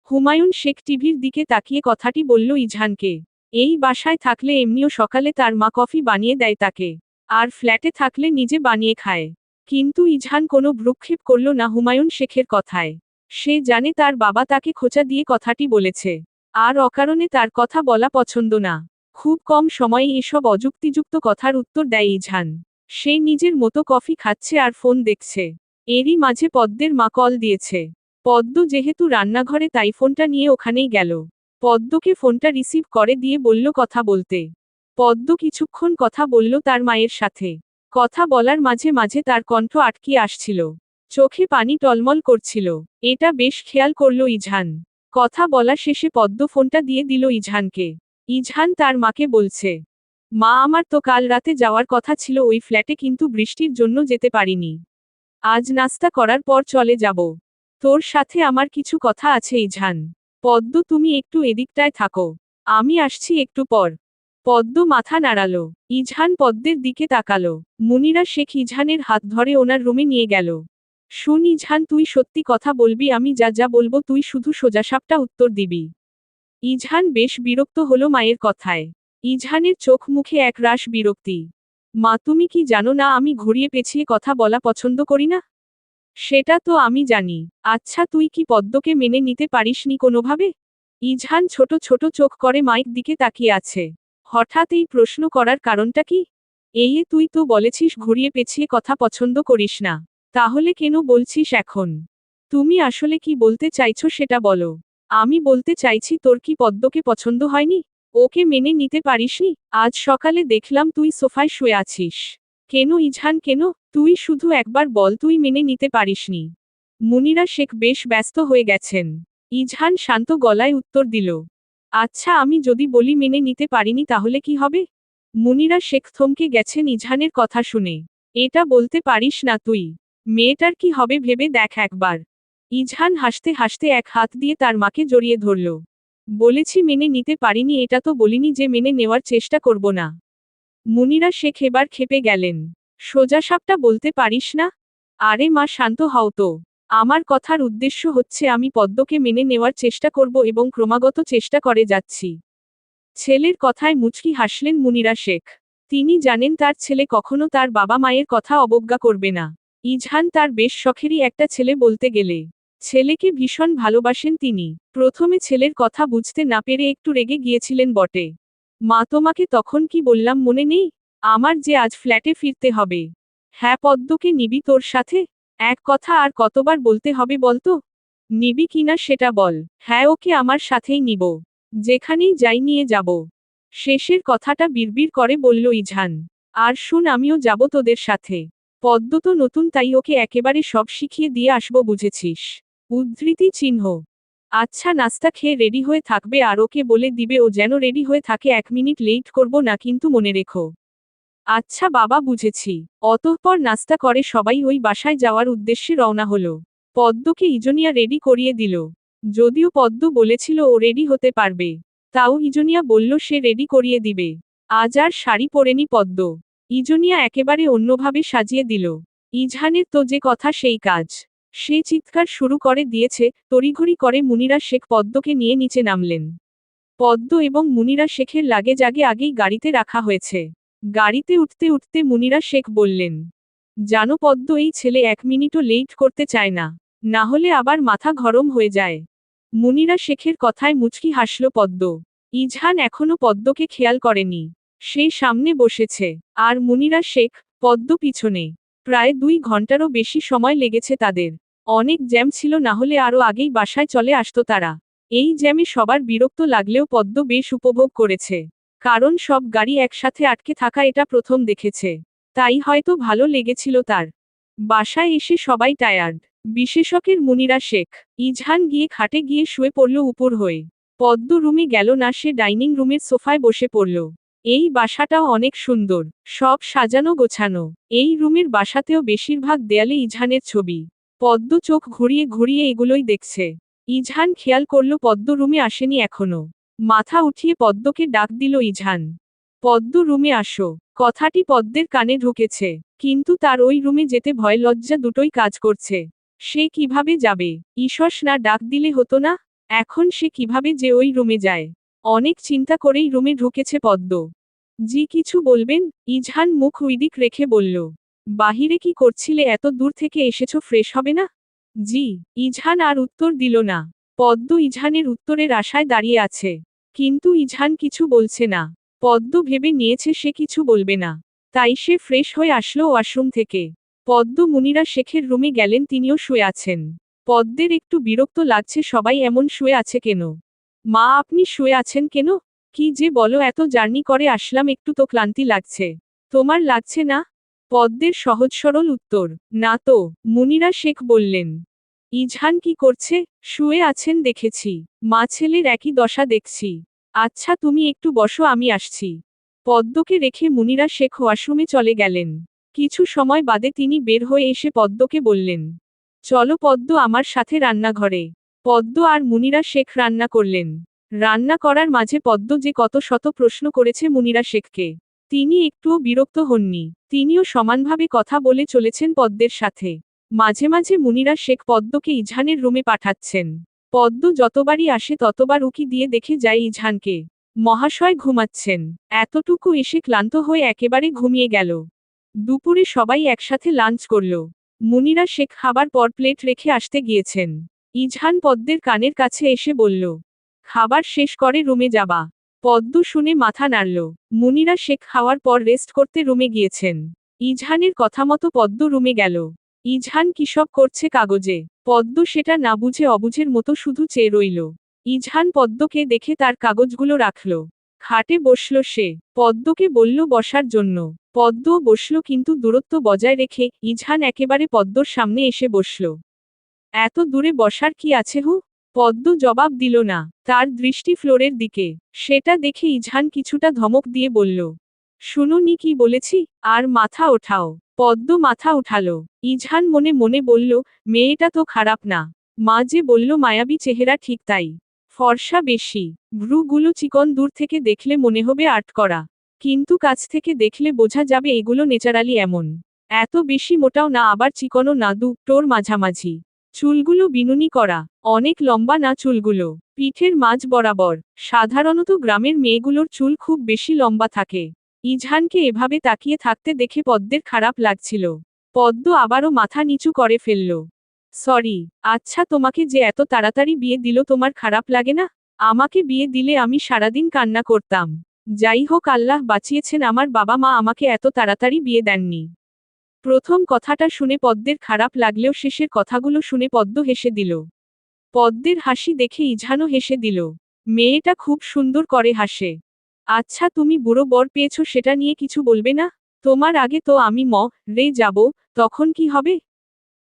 হুমায়ুন শেখ টিভির দিকে তাকিয়ে কথাটি বলল ইজহানকে। এই বাসায় থাকলে এমনিও সকালে তার মা কফি বানিয়ে দেয় তাকে। আর ফ্ল্যাটে থাকলে নিজে বানিয়ে খায়। কিন্তু ইজহান কোনো ভ্রুক্ষেপ করল না হুমায়ুন শেখের কথায়। সে জানে তার বাবা তাকে খোঁচা দিয়ে কথাটি বলেছে। আর অকারণে তার কথা বলা পছন্দ না। খুব কম সময়ে এসব অযুক্তিযুক্ত কথার উত্তর দেয় ইজহান। সে নিজের মতো কফি খাচ্ছে আর ফোন দেখছে। এরই মাঝে পদ্মের মা কল দিয়েছে। পদ্ম যেহেতু রান্নাঘরে, তাই ফোনটা নিয়ে ওখানেই গেল। পদ্মকে ফোনটা রিসিভ করে দিয়ে বলল কথা বলতে। পদ্ম কিছুক্ষণ কথা বলল তার মায়ের সাথে। কথা বলার মাঝে মাঝে তার কণ্ঠ আটকিয়ে আসছিল। চোখে পানি টলমল করছিল। এটা বেশ খেয়াল করল ইজহান। কথা বলা শেষে পদ্ম ফোনটা দিয়ে দিল ইজহানকে। ইজহান তার মাকে বলছে, মা, আমার তো কাল রাতে যাওয়ার কথা ছিল ওই ফ্ল্যাটে, কিন্তু বৃষ্টির জন্য যেতে পারিনি। আজ নাস্তা করার পর চলে যাব। তোর সাথে আমার কিছু কথা আছে ইজহান। পদ্ম, তুমি একটু এদিকটায় থাকো। আমি আসছি একটু পর। পদ্ম মাথা নাড়ালো। ইজহান পদ্মের দিকে তাকালো। মুনিরা শেখ ইজহানের হাত ধরে ওনার রুমে নিয়ে গেল। শুন ইজহান, তুই সত্যি কথা বলবি, আমি যা যা বলবো তুই শুধু সোজাসাপটা উত্তর দিবি। ইজহান বেশ বিরক্ত হলো মায়ের কথায়। ইজহানের চোখ মুখে এক রাশ বিরক্তি। মা, তুমি কি জানো না আমি ঘুরিয়ে পেঁচিয়ে কথা বলা পছন্দ করি না? সেটা তো আমি জানি। আচ্ছা, তুই কি পদ্মকে মেনে নিতে পারিসনি কোনোভাবে? ইজহান ছোট ছোট চোখ করে মায়ের দিকে তাকিয়ে আছে। হঠাৎ এই প্রশ্ন করার কারণটা কি? তুই তো বলেছিস ঘুরিয়ে পেঁচিয়ে কথা পছন্দ করিস না। তাহলে কেন বলছিস এখন? তুমি আসলে কি বলতে চাইছো সেটা বলো। আমি বলতে চাইছি, তোর কি পদ্মকে পছন্দ হয়নি? ওকে মেনে নিতে পারিসনি? আজ সকালে দেখলাম তুই সোফায় শুয়ে আছিস। কেন ইজহান, কেন? তুই শুধু একবার বল তুই মেনে নিতে পারিসনি। মুনিরা শেখ বেশ ব্যস্ত হয়ে গেছেন। ইজহান শান্ত গলায় উত্তর দিল, আচ্ছা, আমি যদি বলি মেনে নিতে পারিনি তাহলে কি হবে? মুনিরা শেখ থমকে গেছেন ইজহানের কথা শুনে। এটা বলতে পারিস না তুই? মেয়েটার কি হবে ভেবে দেখ একবার। ইজহান হাসতে হাসতে এক হাত দিয়ে তার মাকে জড়িয়ে ধরল। বলেছি মেনে নিতে পারিনি, এটা তো বলিনি যে মেনে নেওয়ার চেষ্টা করব না। মুনিরা শেখ এবার ক্ষেপে গেলেন। সোজাসাপটা বলতে পারিস না? আরে মা, শান্ত হও তো। আমার কথার উদ্দেশ্য হচ্ছে আমি পদ্মকে মেনে নেওয়ার চেষ্টা করব এবং ক্রমাগত চেষ্টা করে যাচ্ছি। ছেলের কথায় মুচকি হাসলেন মুনিরা শেখ। তিনি জানেন তার ছেলে কখনো তার বাবা মায়ের কথা অবজ্ঞা করবে না। ইজহান তার বেশ শখেরই একটা ছেলে বলতে গেলে। ছেলেকে ভীষণ ভালোবাসেন তিনি। প্রথমে ছেলের কথা বুঝতে না পেরে একটু রেগে গিয়েছিলেন বটে। মা, তোমাকে তখন কি বললাম মনে নেই? আমার যে আজ ফ্ল্যাটে ফিরতে হবে। হ্যাঁ, পদ্মকে নিবি তোর সাথে? এক কথা আর কতবার বলতে হবে বলতো? নিবি কিনা সেটা বল। হ্যাঁ, ওকে আমার সাথেই নিব। যেখানেই যাই নিয়ে যাব। শেষের কথাটা বিড়বিড় করে বলল ইজহান। আর শুন, আমিও যাব তোদের সাথে। পদ্ম তো নতুন, তাই ওকে একেবারে সব শিখিয়ে দিয়ে আসবো, বুঝেছিস? উদ্ধৃতি চিহ্ন। আচ্ছা, নাস্তা খেয়ে রেডি হয়ে থাকবে আর ওকে বলে দিবে ও যেন রেডি হয়ে থাকে, 1 মিনিট লেট করব না কিন্তু, মনে রেখো। আচ্ছা বাবা, বুঝেছি। অতঃপর নাস্তা করে সবাই ওই বাসায় যাওয়ার উদ্দেশ্যে রওনা হলো। পদ্মকে ইজনিয়া রেডি করিয়ে দিল। যদিও পদ্ম বলেছিল ও রেডি হতে পারবে, তাও ইজনিয়া বলল সে রেডি করিয়ে দিবে। আজ আর শাড়ি পরেনি পদ্ম। ইজনিয়া একেবারে অন্যভাবে সাজিয়ে দিল। ইজহানের তো যে কথা সেই কাজ। সে চিৎকার শুরু করে দিয়েছে। তড়িঘড়ি করে মুনিরা শেখ পদ্মকে নিয়ে নিচে নামলেন। পদ্ম এবং মুনিরা শেখের লাগেজ আগেই গাড়িতে রাখা হয়েছে। গাড়িতে উঠতে উঠতে মুনিরা শেখ বললেন, জানো পদ্ম, এই ছেলে 1 মিনিটও লেট করতে চায় না, না হলে আবার মাথা গরম হয়ে যায়। মুনিরা শেখের কথায় মুচকি হাসল পদ্ম। ইজহান এখনো পদ্মকে খেয়াল করেনি। সে সামনে বসেছে, আর মুনিরা শেখ, পদ্ম পিছনে। প্রায় 2 ঘন্টারও বেশি সময় লেগেছে তাদের। অনেক জ্যাম ছিল, না হলে আরও আগেই বাসায় চলে আসতো তারা। এই জ্যামে সবার বিরক্ত লাগলেও পদ্ম বেশ উপভোগ করেছে। কারণ সব গাড়ি একসাথে আটকে থাকা এটা প্রথম দেখেছে। তাই হয়তো ভালো লেগেছিল তার। বাসায় এসে সবাই টায়ার্ড, বিশেষজ্ঞের মুনিরা শেখ। ইজহান গিয়ে খাটে গিয়ে শুয়ে পড়ল উপর হয়ে। পদ্ম রুমে গেল না, সে ডাইনিং রুমের সোফায় বসে পড়ল। এই বাসাটাও অনেক সুন্দর, সব সাজানো গোছানো। এই রুমের বাসাতেও বেশিরভাগ দেয়ালে ইজহানের ছবি। পদ্ম চোখ ঘুরিয়ে ঘুরিয়ে এগুলোই দেখছে। ইজহান খেয়াল করল পদ্ম রুমে আসেনি এখনো। মাথা উঠিয়ে পদ্মকে ডাক দিল ইজহান। পদ্ম, রুমে আসো। কথাটি পদ্মের কানে ঢুকেছে, কিন্তু তার ওই রুমে যেতে ভয় লজ্জা দুটোই কাজ করছে। সে কিভাবে যাবে? ঈশস না ডাক দিলে হতো না? এখন সে কিভাবে যে ওই রুমে যায়? অনেক চিন্তা করেই রুমে ঢুকেছে পদ্ম। জি কিছু বলবেন? ইজহান মুখ উইদিক রেখে বলল। বাহিরে কি করছিলে? এত দূর থেকে এসেছো, ফ্রেশ হবে না? জি। ইজহান আর উত্তর দিল না। পদ্ম ইজহানের উত্তরের আশায় দাঁড়িয়ে আছে। কিন্তু ইজহান কিছু বলছে না। পদ্ম ভেবে নিয়েছে সে কিছু বলবে না। তাই সে ফ্রেশ হয়ে আসলো ওয়াশরুম থেকে। পদ্ম মুনিরা শেখের রুমে গেলেন, তিনিও শুয়ে আছেন। পদ্মের একটু বিরক্ত লাগছে, সবাই এমন শুয়ে আছে কেন? মা, আপনি শুয়ে আছেন কেন? কি যে বলো, এত জার্নি করে আসলাম, একটু তো ক্লান্তি লাগছে। তোমার লাগছে না? পদ্মের সহজ সরল উত্তর, না তো। মুনিরা শেখ বললেন। ইজহান কি করছে? শুয়ে আছেন দেখেছি। মা ছেলের একই দশা দেখছি। আচ্ছা তুমি একটু বসো, আমি আসছি। পদ্মকে রেখে মুনিরা শেখ ওয়াশরুমে চলে গেলেন। কিছু সময় বাদে তিনি বের হয়ে এসে পদ্মকে বললেন, চলো পদ্ম আমার সাথে রান্নাঘরে। পদ্ম আর মুনিরা শেখ রান্না করলেন। রান্না করার মাঝে পদ্ম যে কত শত প্রশ্ন করেছে মুনিরা শেখকে। তিনি একটুও বিরক্ত হননি। তিনিও সমানভাবে কথা বলে চলেছেন পদ্মের সাথে। মাঝে মাঝে মুনিরা শেখ পদ্মকে ইজহানের রুমে পাঠাচ্ছেন। পদ্ম যতবারই আসে ততবার উকি দিয়ে দেখে যায় ইজহানকে। মহাশয় ঘুমাচ্ছেন। এতটুকু এসে ক্লান্ত হয়ে একেবারে ঘুমিয়ে গেল। দুপুরে সবাই একসাথে লাঞ্চ করল। মুনিরা শেখ খাবার পর প্লেট রেখে আসতে গিয়েছেন। ইজহান পদ্মের কানের কাছে এসে বলল, খাবার শেষ করে রুমে যাবা। পদ্ম শুনে মাথা নাড়ল। মুনিরা শেখ খাওয়ার পর রেস্ট করতে রুমে গিয়েছেন। ইজহানের কথা মতো পদ্ম রুমে গেল। ইজহান কিসব করছে কাগজে। পদ্ম সেটা না বুঝে অবুঝের মতো শুধু চেয়ে রইল। ইজহান পদ্মকে দেখে তার কাগজগুলো রাখল। খাটে বসল সে। পদ্মকে বলল বসার জন্য। পদ্মও বসল, কিন্তু দূরত্ব বজায় রেখে। ইজহান একেবারে পদ্মর সামনে এসে বসল। এত দূরে বসার কি আছে হু? পদ্ম জবাব দিল না। তার দৃষ্টি ফ্লোরের দিকে। সেটা দেখে ইজহান কিছুটা ধমক দিয়ে বলল, শুনুনি কি বলেছি? আর মাথা ওঠাও। পদ্ম মাথা উঠালো। ইজহান মনে মনে বলল, মেয়েটা তো খারাপ না। মা যে বলল মায়াবী চেহারা, ঠিক তাই। ফর্সা বেশি, ভ্রুগুলো চিকন, দূর থেকে দেখলে মনে হবে আর্ট করা। কিন্তু কাছ থেকে দেখলে বোঝা যাবে এগুলো নেচারালি এমন। এত বেশি মোটাও না, আবার চিকনও না, দুটোর মাঝামাঝি। চুলগুলো বিনুনি করা। অনেক লম্বা না চুলগুলো, পিঠের মাঝ বরাবর। সাধারণত গ্রামের মেয়েগুলোর চুল খুব বেশি লম্বা থাকে। ইজহানকে এভাবে তাকিয়ে থাকতে দেখে পদ্মের খারাপ লাগছিল। পদ্ম আবারও মাথা নিচু করে ফেলল। সরি। আচ্ছা তোমাকে যে এত তাড়াতাড়ি বিয়ে দিল, তোমার খারাপ লাগে না? আমাকে বিয়ে দিলে আমি সারাদিন কান্না করতাম। যাই হোক, আল্লাহ বাঁচিয়েছেন, আমার বাবা মা আমাকে এত তাড়াতাড়ি বিয়ে দেননি। প্রথম কথাটা শুনে পদ্মের খারাপ লাগলেও শেষের কথাগুলো শুনে পদ্ম হেসে দিল। পদ্মের হাসি দেখে ইজহানও হেসে দিল। মেয়েটা খুব সুন্দর করে হাসে। আচ্ছা তুমি বুড়ো বর পেয়েছো, সেটা নিয়ে কিছু বলবে না? তোমার আগে তো আমি রে যাব, তখন কি হবে?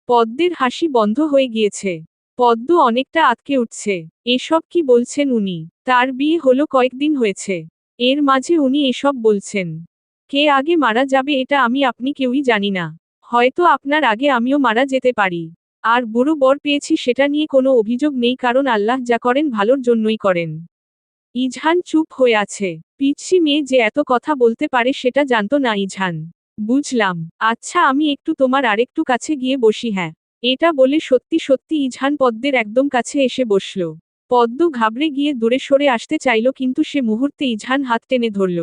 পদ্মের হাসি বন্ধ হয়ে গিয়েছে। পদ্ম অনেকটা আঁতকে উঠছে। এসব কি বলছেন উনি? তার বিয়ে হলো কয়েকদিন হয়েছে। এর মাঝে উনি এসব বলছেন? কে আগে মারা যাবে এটা আমি আপনি কেউই জানি না। হয়তো আপনার আগে আমিও মারা যেতে পারি। আর বুড়ো বর পেয়েছি সেটা নিয়ে কোনো অভিযোগ নেই, কারণ আল্লাহ যা করেন ভালোর জন্যই করেন। ইজহান চুপ হয়ে আছে। পিচ্ছি মেয়ে যে এত কথা বলতে পারে সেটা জানতো না ইজহান। বুঝলাম। আচ্ছা আমি একটু তোমার আরেকটু কাছে গিয়ে বসি। হ্যাঁ। এটা বলে সত্যি সত্যি ইজহান পদ্মের একদম কাছে এসে বসল। পদ্ম ঘাবড়ে গিয়ে দূরে সরে আসতে চাইল, কিন্তু সে মুহূর্তে ইজহান হাত টেনে ধরল।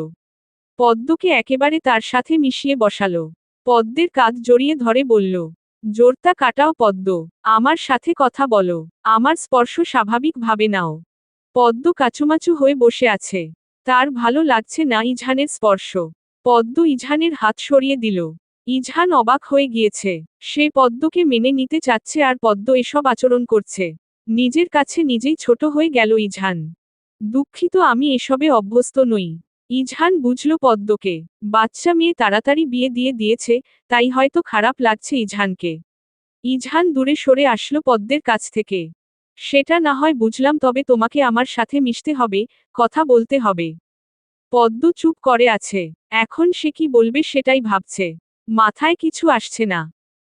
পদ্মকে একেবারে তার সাথে মিশিয়ে বসালো। পদ্মের কাঁধ জড়িয়ে ধরে বলল, জোরটা কাটাও পদ্ম, আমার সাথে কথা বলো, আমার স্পর্শ স্বাভাবিকভাবে নাও। পদ্ম কাচুমাচু হয়ে বসে আছে। তার ভালো লাগছে না ইজহানের স্পর্শ। পদ্ম ইজহানের হাত সরিয়ে দিল। ইজহান অবাক হয়ে গিয়েছে। সে পদ্মকে মেনে নিতে চাচ্ছে আর পদ্ম এসব আচরণ করছে। নিজের কাছে নিজেই ছোট হয়ে গেল ইজহান। দুঃখিত, আমি এসবে অভ্যস্ত নই। ইজহান বুঝল পদ্মকে বাচ্চা মেয়ে তাড়াতাড়ি বিয়ে দিয়ে দিয়েছে, তাই হয়তো খারাপ লাগছে ইজহানকে। ইজহান দূরে সরে আসলো পদ্মের কাছ থেকে। সেটা না হয় বুঝলাম, তবে তোমাকে আমার সাথে মিশতে হবে, কথা বলতে হবে। পদ্ম চুপ করে আছে। এখন সে কি বলবে সেটাই ভাবছে। মাথায় কিছু আসছে না।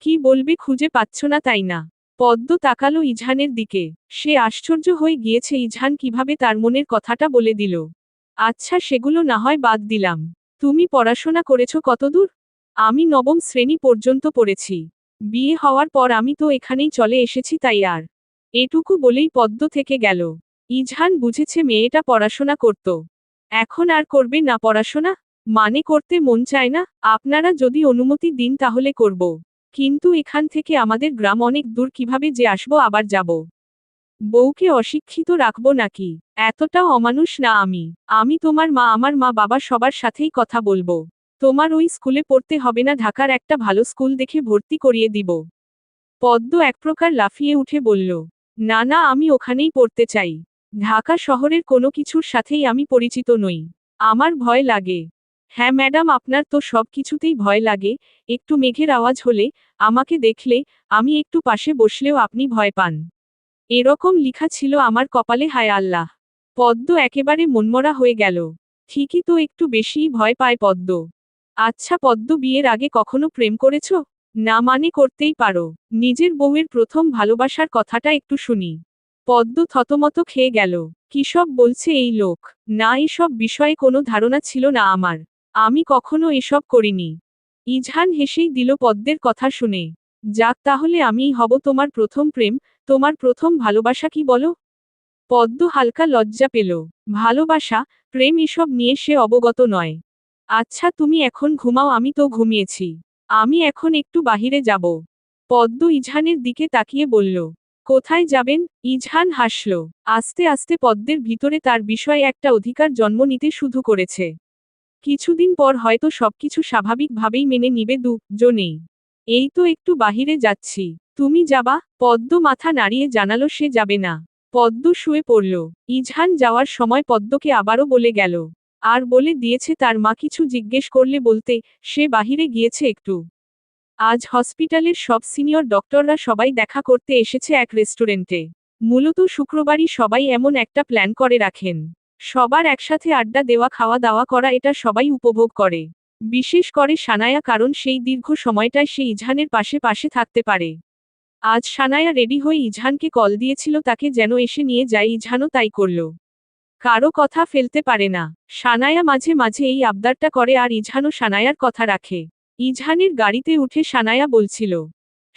কি বলবে খুঁজে পাচ্ছ না, তাই না? পদ্ম তাকালো ইজহানের দিকে। সে আশ্চর্য হয়ে গিয়েছে ইজহান কিভাবে তার মনের কথাটা বলে দিল। আচ্ছা, সেগুলো না হয় বাদ দিলাম। তুমি পড়াশোনা করেছো কতদূর? আমি নবম শ্রেণী পর্যন্ত পড়েছি। বিয়ে হওয়ার পর আমি তো এখানেই চলে এসেছি, তাই আর। এটুকু বলেই পদ্ম থেকে গেল। ইজহান বুঝেছে মেয়েটা পড়াশোনা করত। এখন আর করবে না পড়াশোনা? মানে করতে মন চায় না? আপনারা যদি অনুমতি দিন তাহলে করব। কিন্তু এখান থেকে আমাদের গ্রাম অনেক দূর, কিভাবে যে আসবো আবার যাব? বউকে অশিক্ষিত রাখবো নাকি? এতটাও অমানুষ না আমি। আমি তোমার মা, আমার মা বাবা সবার সাথেই কথা বলবো। তোমার ওই স্কুলে পড়তে হবে না, ঢাকার একটা ভালো স্কুল দেখে ভর্তি করিয়ে দিব। পদ্ম এক প্রকার লাফিয়ে উঠে বলল, না না, আমি ওখানেই পড়তে চাই। ঢাকা শহরের কোনো কিছুর সাথেই আমি পরিচিত নই। আমার ভয় লাগে। হ্যাঁ ম্যাডাম, আপনার তো সব কিছুতেই ভয় লাগে। একটু মেঘের আওয়াজ হলে, আমাকে দেখলে, আমি একটু পাশে বসলেও আপনি ভয় পান। এরকম লিখা ছিল আমার কপালে, হায় আল্লাহ। পদ্ম একেবারে মনমরা হয়ে গেল। ঠিকই তো, একটু বেশিই ভয় পায় পদ্ম। আচ্ছা পদ্ম, বিয়ের আগে কখনো প্রেম করেছ? না মানে করতেই পারো। নিজের বউয়ের প্রথম ভালোবাসার কথাটা একটু শুনি। পদ্ম থতমত খেয়ে গেল। কিসব বলছে এই লোক! না, এসব বিষয়ে কোনো ধারণা ছিল না আমার। আমি কখনো এসব করিনি। ইজহান হেসেই দিল পদ্মের কথা শুনে। যাক, তাহলে আমিই হব তোমার প্রথম প্রেম। তোমার প্রথম ভালোবাসা কি বলো? পদ্ম হালকা লজ্জা পেল। ভালোবাসা, প্রেম এসব নিয়ে সে অবগত নয়। আচ্ছা তুমি এখন ঘুমাও, আমি তো ঘুমিয়েছি। আমি এখন একটু বাহিরে যাব। পদ্ম ইজহানের দিকে তাকিয়ে বলল, কোথায় যাবেন? ইজহান হাসল। আস্তে আস্তে পদ্মের ভিতরে তার বিষয়ে একটা অধিকার জন্ম নিতে শুরু করেছে। কিছুদিন পর হয়তো সবকিছু স্বাভাবিকভাবেই মেনে নিবে দুজনেই। এই তো একটু বাহিরে যাচ্ছি। তুমি যাবা? পদ্ম মাথা নাড়িয়ে জানালো সে যাবে না। পদ্ম শুয়ে পড়ল। ইজহান যাওয়ার সময় পদ্মকে আবারও বলে গেল। আর বলে দিয়েছে তার মা কিছু জিজ্ঞেস করলে বলতে, সে বাহিরে গিয়েছে একটু। আজ হসপিটালের সব সিনিয়র ডক্টররা সবাই দেখা করতে এসেছে এক রেস্টুরেন্টে। মূলত শুক্রবারই সবাই এমন একটা প্ল্যান করে রাখেন। সবার একসাথে আড্ডা দেওয়া, খাওয়া দাওয়া করা, এটা সবাই উপভোগ করে। বিশেষ করে সানায়া, কারণ সেই দীর্ঘ সময়টায় সে ইজহানের পাশে পাশে থাকতে পারে। আজ সানায়া রেডি হয়ে ইজহানকে কল দিয়েছিল তাকে যেন এসে নিয়ে যায়, ইজহানও তাই করল। কারো কথা ফেলতে পারে না। সানায়া মাঝে মাঝে এই আবদারটা করে আর ইজহানও সানায়ার কথা রাখে। ইজহানের গাড়িতে উঠে সানায়া বলছিল,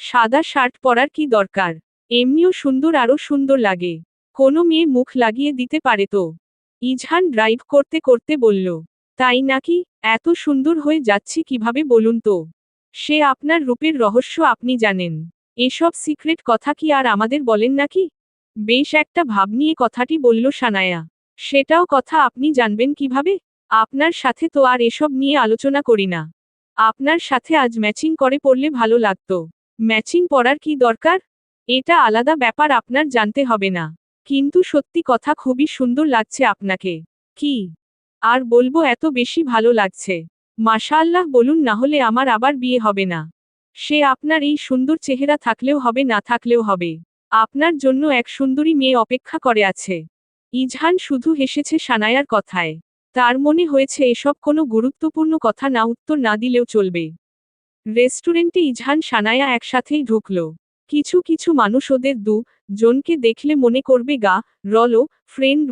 সাদা শার্ট পরার কি দরকার? এমনিও সুন্দর, আরো সুন্দর লাগে। কোনো মেয়ে মুখ লাগিয়ে দিতে পারে তো। ইজহান ড্রাইভ করতে করতে বলল, তাই নাকি? এত সুন্দর হয়ে যাচ্ছি কিভাবে বলুন তো? সে আপনার রূপের রহস্য আপনি জানেন। এসব সিক্রেট কথা কি আর আমাদের বলেন নাকি? বেশ একটা ভাব নিয়ে কথাটি বলল সানায়া। সেটাও কথা, আপনি জানবেন কিভাবে? আপনার সাথে তো আর এসব নিয়ে আলোচনা করি না। আপনার সাথে আজ ম্যাচিং করে পড়লে ভালো লাগতো। ম্যাচিং পরার কি দরকার? এটা আলাদা ব্যাপার, আপনার জানতে হবে না। কিন্তু সত্যি কথা, খুবই সুন্দর লাগছে আপনাকে। কি আর বলবো, এত বেশি ভালো লাগছে। মাশাআল্লাহ বলুন, না হলে আমার আবার বিয়ে হবে না। সে আপনার এই সুন্দর চেহারা থাকলেও হবে, না থাকলেও হবে। আপনার জন্য এক সুন্দরী মেয়ে অপেক্ষা করে আছে। ইজহান শুধু হেসেছে সানায়ার কথায়। তার মনে হয়েছে এসব কোনো গুরুত্বপূর্ণ কথা না, উত্তর না দিলেও চলবে। রেস্টুরেন্টে ইজহান সানায়া একসাথেই ঢুকল। কিছু কিছু মানুষ ওদের জনকে দেখলে মনে করবে গা রলো ফ্রেন্ড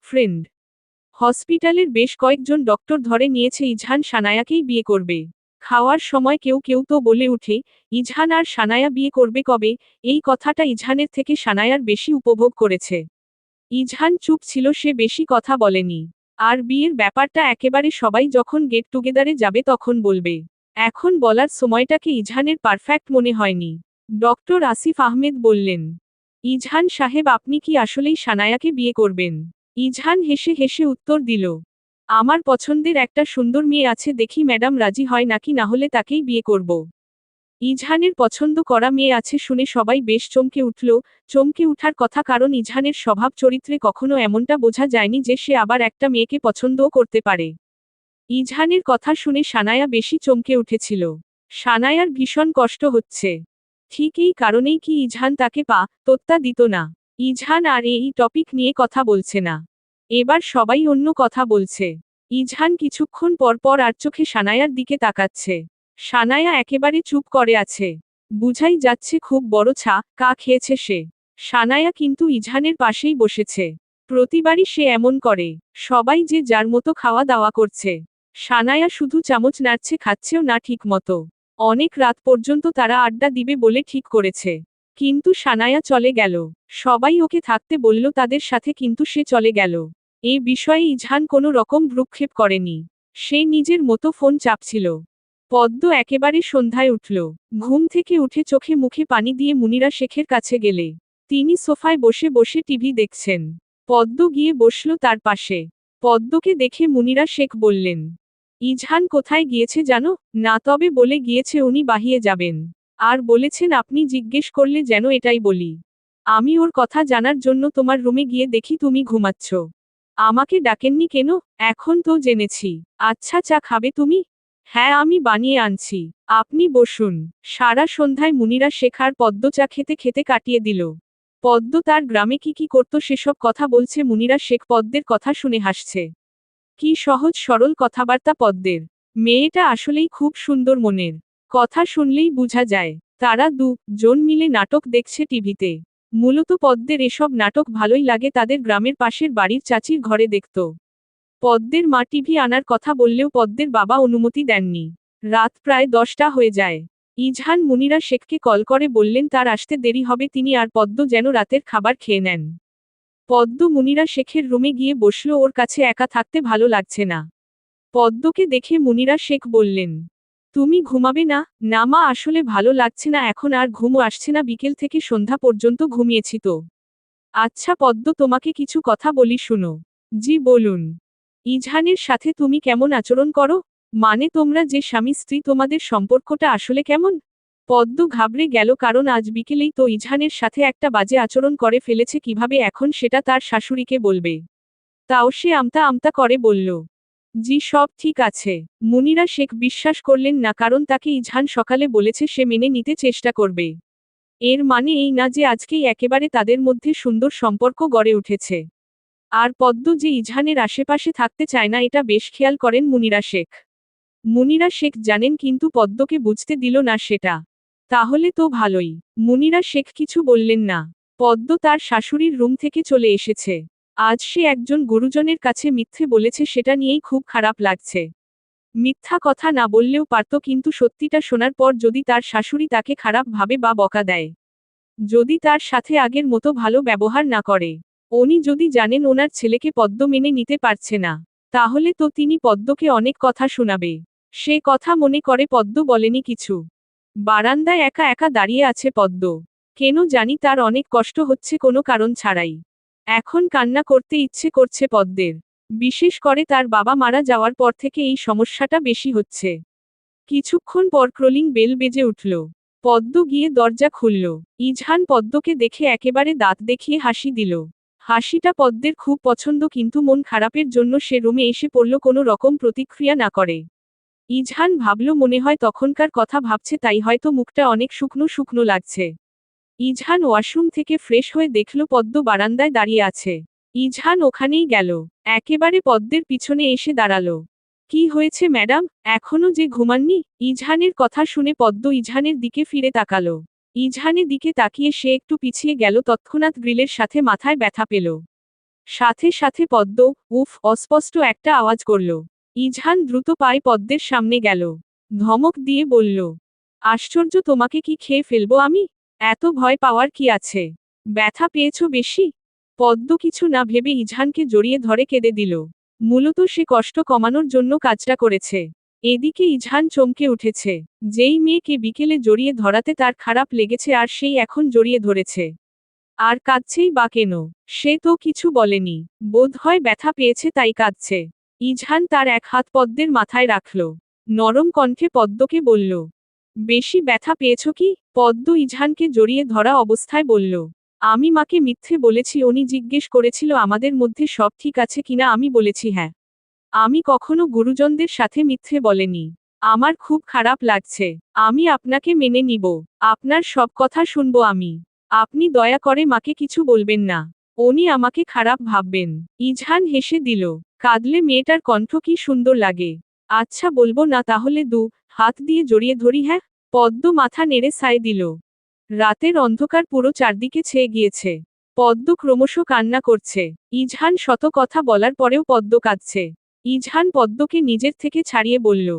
ফ্রেন্ড। হসপিটালের বেশ কয়েকজন ডক্টর ধরে নিয়েছে ইজহান সানায়াকেই বিয়ে করবে। খাওয়ার সময় কেউ কেউ তো বলে উঠে, ইজহান আর সানায়া বিয়ে করবে কবে? এই কথাটা ইজহানের থেকে সানায়ার বেশি উপভোগ করেছে। ইজহান চুপ ছিল, সে বেশি কথা বলেনি। আর বিয়ের ব্যাপারটা একেবারে সবাই যখন গেট টুগেদারে যাবে তখন বলবে। এখন বলার সময়টাকে ইজহানের পারফেক্ট মনে হয়নি। ডক্টর আসিফ আহমেদ বললেন, ইজহান সাহেব, আপনি কি আসলেই সানায়াকে বিয়ে করবেন? ইজহান হেসে হেসে উত্তর দিল, আমার পছন্দের একটা সুন্দর মেয়ে আছে, দেখি ম্যাডাম রাজি হয় নাকি, না হলে তাকেই বিয়ে করব। ইজহানের পছন্দ করা মেয়ে আছে শুনে সবাই বেশ চমকে উঠল। চমকে উঠার কথা, কারণ ইজহানের স্বভাব চরিত্রে কখনো এমনটা বোঝা যায়নি যে সে আবার একটা মেয়েকে পছন্দও করতে পারে। ইজহানের কথা শুনে সানায়া বেশি চমকে উঠেছিল। সানায়ার ভীষণ কষ্ট হচ্ছে। ঠিক এই কারণেই কি ইজহান তাকে তোত্তা দিত না। ইজহান আর এই টপিক নিয়ে কথা বলছে না। এবার সবাই অন্য কথা বলছে। ইজহান কিছুক্ষণ পর পর আর চোখে সানায়ার দিকে তাকাচ্ছে। সানায়া একেবারে চুপ করে আছে। বুঝাই যাচ্ছে খুব বড় খেয়েছে সে। সানায়া কিন্তু ইজহানের পাশেই বসেছে। প্রতিবারই সে এমন করে। সবাই যে যার মতো খাওয়া দাওয়া করছে। সানায়া শুধু চামচ নাড়ছে, খাচ্ছেও না ঠিক মতো। অনেক রাত পর্যন্ত তারা আড্ডা দিবে বলে ঠিক করেছে। কিন্তু সানায়া চলে গেল। সবাই ওকে থাকতে বলল তাদের সাথে, কিন্তু সে চলে গেল। এই বিষয়ে ইজহান কোনো রকম ভ্রুক্ষেপ করেনি। সে নিজের মতো ফোন চাপছিল। পদ্ম একেবারে সন্ধ্যায় উঠল। ঘুম থেকে উঠে চোখে মুখে পানি দিয়ে মুনিরা শেখের কাছে গেলে। তিনি সোফায় বসে বসে টিভি দেখছেন। পদ্ম গিয়ে বসল তার পাশে। পদ্মকে দেখে মুনিরা শেখ বললেন, ইজহান কোথায় গিয়েছে জানো? না, তবে বলে গিয়েছে উনি বাহিরে যাবেন। আর বলেছেন আপনি জিজ্ঞেস করলে যেন এটাই বলি। আমি ওর কথা জানার জন্য তোমার রুমে গিয়ে দেখি তুমি ঘুমাচ্ছ। আমাকে ডাকেননি কেন? এখন তো জেনেছি। আচ্ছা, চা খাবে তুমি? হ্যাঁ, আমি বানিয়ে আনছি। আপনি বসুন। সারা সন্ধ্যায় মুনিরা শেখ আর পদ্ম চা খেতে খেতে কাটিয়ে দিল। পদ্ম তার গ্রামে কি কি করত সেসব কথা বলছে মুনিরা শেখ পদ্মের কথা শুনে হাসছে। কি সহজ সরল কথাবার্তা পদ্মের। মেয়েটা আসলেই খুব সুন্দর মনের। কথা শুনলেই বোঝা যায়। তারা জন মিলে নাটক দেখছে টিভিতে। মূলত পদ্মের এসব নাটক ভালোই লাগে, তাদের গ্রামের পাশের বাড়ির চাচির ঘরে দেখত। পদ্মের মা টিভি আনার কথা বললেও পদ্মের বাবা অনুমতি দেননি। রাত প্রায় 10টা হয়ে যায়। ইজহান মুনিরা শেখকে কল করে বললেন তার আসতে দেরি হবে, তিনি আর পদ্ম যেন রাতের খাবার খেয়ে নেন। পদ্ম মুনিরা শেখের রুমে গিয়ে বসল, ওর কাছে একা থাকতে ভালো লাগছে না। পদ্মকে দেখে মুনিরা শেখ বললেন, তুমি ঘুমাবে না? না মা, আসলে ভালো লাগছে না, এখন আর ঘুমও আসছে না, বিকেল থেকে সন্ধ্যা পর্যন্ত ঘুমিয়েছি তো। আচ্ছা পদ্ম, তোমাকে কিছু কথা বলি শুনো। জি বলুন। ইজহানের সাথে তুমি কেমন আচরণ করো? মানে তোমরা যে স্বামী স্ত্রী, তোমাদের সম্পর্কটা আসলে কেমন? পদ্ম ঘাবড়ে গেল, কারণ আজ বিকেলেই তো ইজহানের সাথে একটা বাজে আচরণ করে ফেলেছে, কিভাবে এখন সেটা তার শাশুড়িকে বলবে? তাও সে আমতা আমতা করে বলল, জি সব ঠিক আছে। মুনিরা শেখ বিশ্বাস করলেন না, কারণ তাকে ইজহান সকালে বলেছে সে মেনে নিতে চেষ্টা করবে। এর মানে এই না যে আজকেই একেবারে তাদের মধ্যে সুন্দর সম্পর্ক গড়ে উঠেছে। আর পদ্ম যে ইজহানের আশেপাশে থাকতে চায় না, এটা বেশ খেয়াল করেন মুনিরা শেখ। মুনিরা শেখ জানেন, কিন্তু পদ্মকে বুঝতে দিল না সেটা। তাহলে তো ভালোই। মুনিরা শেখ কিছু বললেন না। পদ্ম তার শাশুড়ির রুম থেকে চলে এসেছে। আজ সে একজন গুরুজনের কাছে মিথ্যে বলেছে, সেটা নিয়েই খুব খারাপ লাগছে। মিথ্যা কথা না বললেও পারত, কিন্তু সত্যিটা শোনার পর যদি তার শাশুড়ি তাকে খারাপ ভাবে বা বকা দেয়, যদি তার সাথে আগের মতো ভালো ব্যবহার না করে, উনি যদি জানেন ওনার ছেলেকে পদ্ম মেনে নিতে পারছে না, তাহলে তো তিনি পদ্মকে অনেক কথা শোনাবে। সে কথা মনে করে পদ্ম বলেনি কিছু। বারান্দায় একা একা দাঁড়িয়ে আছে পদ্ম। কেন জানি তার অনেক কষ্ট হচ্ছে কোনো কারণ ছাড়াই। এখন কান্না করতে ইচ্ছে করছে পদ্মের। বিশেষ করে তার বাবা মারা যাওয়ার পর থেকে এই সমস্যাটা বেশি হচ্ছে। কিছুক্ষণ পর ক্রলিং বেল বেজে উঠল। পদ্ম গিয়ে দরজা খুলল। ইজহান পদ্মকে দেখে একেবারে দাঁত দেখিয়ে হাসি দিল। হাসিটা পদ্মের খুব পছন্দ, কিন্তু মন খারাপের জন্য সে রুমে এসে পড়ল কোনো রকম প্রতিক্রিয়া না করে। ইজহান ভাবল মনে হয় তখনকার কথা ভাবছে, তাই হয়তো মুখটা অনেক শুকনো শুকনো লাগছে। ইজহান ওয়াশরুম থেকে ফ্রেশ হয়ে দেখল পদ্ম বারান্দায় দাঁড়িয়ে আছে। ইজহান ওখানেই গেল। একেবারে পদ্মের পিছনে এসে দাঁড়ালো। কি হয়েছে ম্যাডাম, এখনো যে ঘুমাননি? ইজহানের কথা শুনে পদ্ম ইজহানের দিকে ফিরে তাকালো। ইজহানের দিকে তাকিয়ে সে একটু পিছিয়ে গেল, তৎক্ষণাৎ গ্রিলের সাথে মাথায় ব্যথা পেল। সাথে সাথে পদ্ম উফ অস্পষ্ট একটা আওয়াজ করল। ইজহান দ্রুত পায়ে পদ্মের সামনে গেল। ধমক দিয়ে বলল, আশ্চর্য, তোমাকে কি খেয়ে ফেলবো আমি? এত ভয় পাওয়ার কি আছে? ব্যথা পেয়েছো বেশি? পদ্ম কিছু না ভেবে ইজহানকে জড়িয়ে ধরে কেঁদে দিল। মূলত সে কষ্ট কমানোর জন্য কাজটা করেছে। এদিকে ইজহান চমকে উঠেছে। যেই মেয়েকে বিকেলে জড়িয়ে ধরাতে তার খারাপ লেগেছে আর সেই এখন জড়িয়ে ধরেছে। আর কাঁদছেই বা কেন? সে তো কিছু বলেনি। বোধহয় ব্যথা পেয়েছে তাই কাঁদছে। ইজহান তার এক হাত পদ্মের মাথায় রাখল। নরম কণ্ঠে পদ্মকে বলল, বেশি ব্যথা পেয়েছ কি? পদ্ম ইজহানকে জড়িয়ে ধরা অবস্থায় বলল, আমি মাকে মিথ্যে বলেছি। উনি জিজ্ঞেস করেছিল আমাদের মধ্যে সব ঠিক আছে কিনা, আমি বলেছি হ্যাঁ। আমি কখনো গুরুজনদের সাথে মিথ্যে বলেনি। আমার খুব খারাপ লাগছে। আমি আপনাকে মেনে নিব। আপনার সব কথা শুনবো আমি। আপনি দয়া করে মাকে কিছু বলবেন না। উনি আমাকে খারাপ ভাববেন। ইজহান হেসে দিল। কাঁদলে মেয়েটার কণ্ঠ কি সুন্দর লাগে। আচ্ছা বলবো না তাহলে, হাত দিয়ে জড়িয়ে ধরি হ্যাঁ? পদ্ম মাথা নেড়ে সায় দিল। রাতের অন্ধকার পুরো চারদিকে ছেয়ে গিয়েছে। পদ্ম ক্রমশ কান্না করছে। ইজহান শত কথা বলার পরেও পদ্ম কাঁদছে। ইজহান পদ্মকে নিজের থেকে ছাড়িয়ে বলল,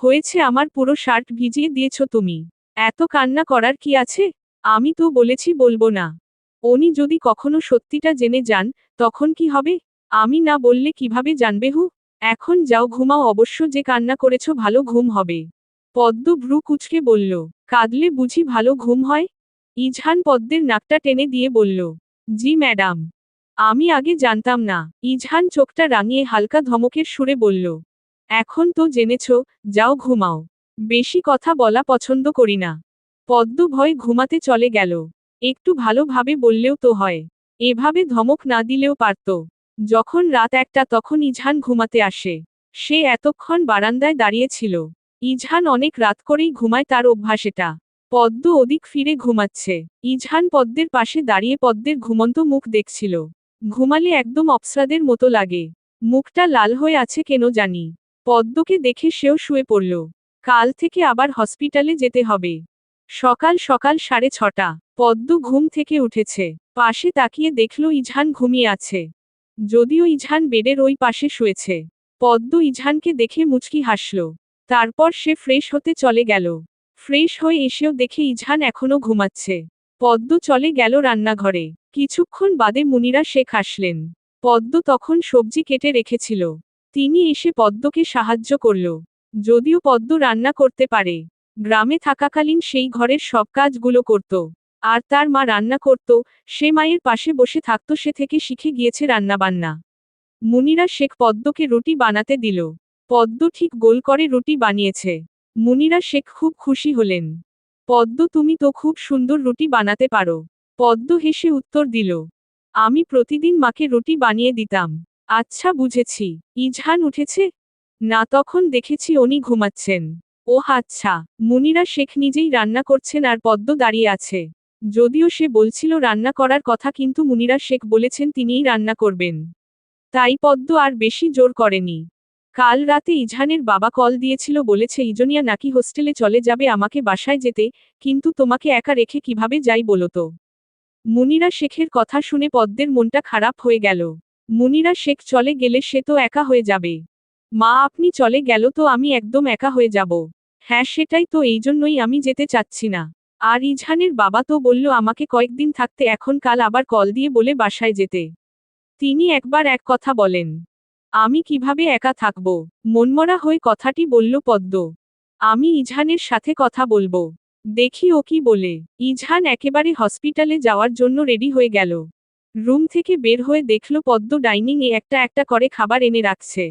হয়েছে, আমার পুরো শার্ট ভিজিয়ে দিয়েছ তুমি। এত কান্না করার কি আছে? আমি তো বলেছি বলবো না। উনি যদি কখনো সত্যিটা জেনে যান, তখন কি হবে? আমি না বললে কিভাবে জানবে? এখন যাও ঘুমাও, অবশ্য যে কান্না করেছ ভালো ঘুম হবে। পদ্ম ভ্রু কুঁচকে বলল, কাঁদলে বুঝি ভালো ঘুম হয়? ইজহান পদ্মের নাকটা টেনে দিয়ে বলল, জি ম্যাডাম। আমি আগে জানতাম না। ইজহান চোখটা রাঙিয়ে হালকা ধমকের সুরে বলল, এখন তো জেনেছ, যাও ঘুমাও। বেশি কথা বলা পছন্দ করি না। পদ্ম ভয় ঘুমাতে চলে গেল। একটু ভালোভাবে বললেও তো হয়। এভাবে ধমক না দিলেও পারত। যখন রাত 1টা তখন ইজহান ঘুমাতে আসে। সে এতক্ষণ বারান্দায় দাঁড়িয়ে ছিল। ইজহান অনেক রাত করেই ঘুমায়, তার অভ্যাস এটা। পদ্ম ওদিক ফিরে ঘুমাচ্ছে। ইজহান পদ্মের পাশে দাঁড়িয়ে পদ্মের ঘুমন্ত মুখ দেখছিল। ঘুমালে একদম অপ্সরাদের মতো লাগে। মুখটা লাল হয়ে আছে কেন জানি। পদ্মকে দেখে সেও শুয়ে পড়ল। কাল থেকে আবার হসপিটালে যেতে হবে। সকাল সকাল 6:30। পদ্ম ঘুম থেকে উঠেছে। পাশে তাকিয়ে দেখল ইজহান ঘুমিয়ে আছে। যদিও ইজহান বেডের ওই পাশে শুয়েছে। পদ্ম ইজহানকে দেখে মুচকি হাসল। তারপর সে ফ্রেশ হতে চলে গেল। ফ্রেশ হয়ে এসেও দেখে ইজহান এখনো ঘুমাচ্ছে। পদ্ম চলে গেল রান্নাঘরে। কিছুক্ষণ বাদে মুনিরা শেখ আসলেন। পদ্ম তখন সবজি কেটে রেখেছিল। তিনি এসে পদ্মকে সাহায্য করল। যদিও পদ্ম রান্না করতে পারে, গ্রামে থাকাকালীন সেই ঘরের সব কাজগুলো করত। আর তার মা রান্না করত, সে মায়ের পাশে বসে থাকত, সে থেকে শিখে গিয়েছে রান্নাবান্না। মুনিরা শেখ পদ্মকে রুটি বানাতে দিল। পদ্ম ঠিক গোল করে রুটি বানিয়েছে। মুনিরা শেখ খুব খুশি হলেন। পদ্ম, তুমি তো খুব সুন্দর রুটি বানাতে পারো। পদ্ম হেসে উত্তর দিল, আমি প্রতিদিন মাকে রুটি বানিয়ে দিতাম। আচ্ছা বুঝেছি। ইজহান উঠেছে? না, তখন দেখেছি উনি ঘুমাচ্ছেন। ওহ আচ্ছা। মুনিরা শেখ নিজেই রান্না করছেন আর পদ্ম দাঁড়িয়ে আছে। যদিও সে বলছিল রান্না করার কথা, কিন্তু মুনিরা শেখ বলেছেন তিনিই রান্না করবেন। তাই পদ্ম আর বেশি জোর করেনি। কাল রাতে ইজহানের বাবা কল দিয়েছিল, বলেছে ইজনিয়া নাকি হোস্টেলে চলে যাবে, আমাকে বাসায় যেতে, কিন্তু তোমাকে একা রেখে কিভাবে যাই বলো তো। মুনিরা শেখের কথা শুনে পদ্মের মনটা খারাপ হয়ে গেল। মুনিরা শেখ চলে গেলে সে তো একা হয়ে যাবে। মা আপনি চলে গেল তো আমি একদম একা হয়ে যাব। হ্যাঁ সেটাই তো, এই জন্যই আমি যেতে চাচ্ছি না। আর ইজহানের বাবা তো বলল আমাকে কয়েকদিন থাকতে, এখন কাল আবার কল দিয়ে বলে বাসায় যেতে। তিনি একবার এক কথা বলেন। আমি কিভাবে একা থাকব? মনমরা হয়ে কথাটি বলল পদ্ম। আমি ইজহানের সাথে কথা বলবো। দেখি ও কি বলে। ইজহান একেবারে হসপিটালে যাওয়ার জন্য রেডি হয়ে গেল। রুম থেকে বের হয়ে দেখল পদ্ম ডাইনিং এ একটা একটা করে খাবার এনে রাখছে।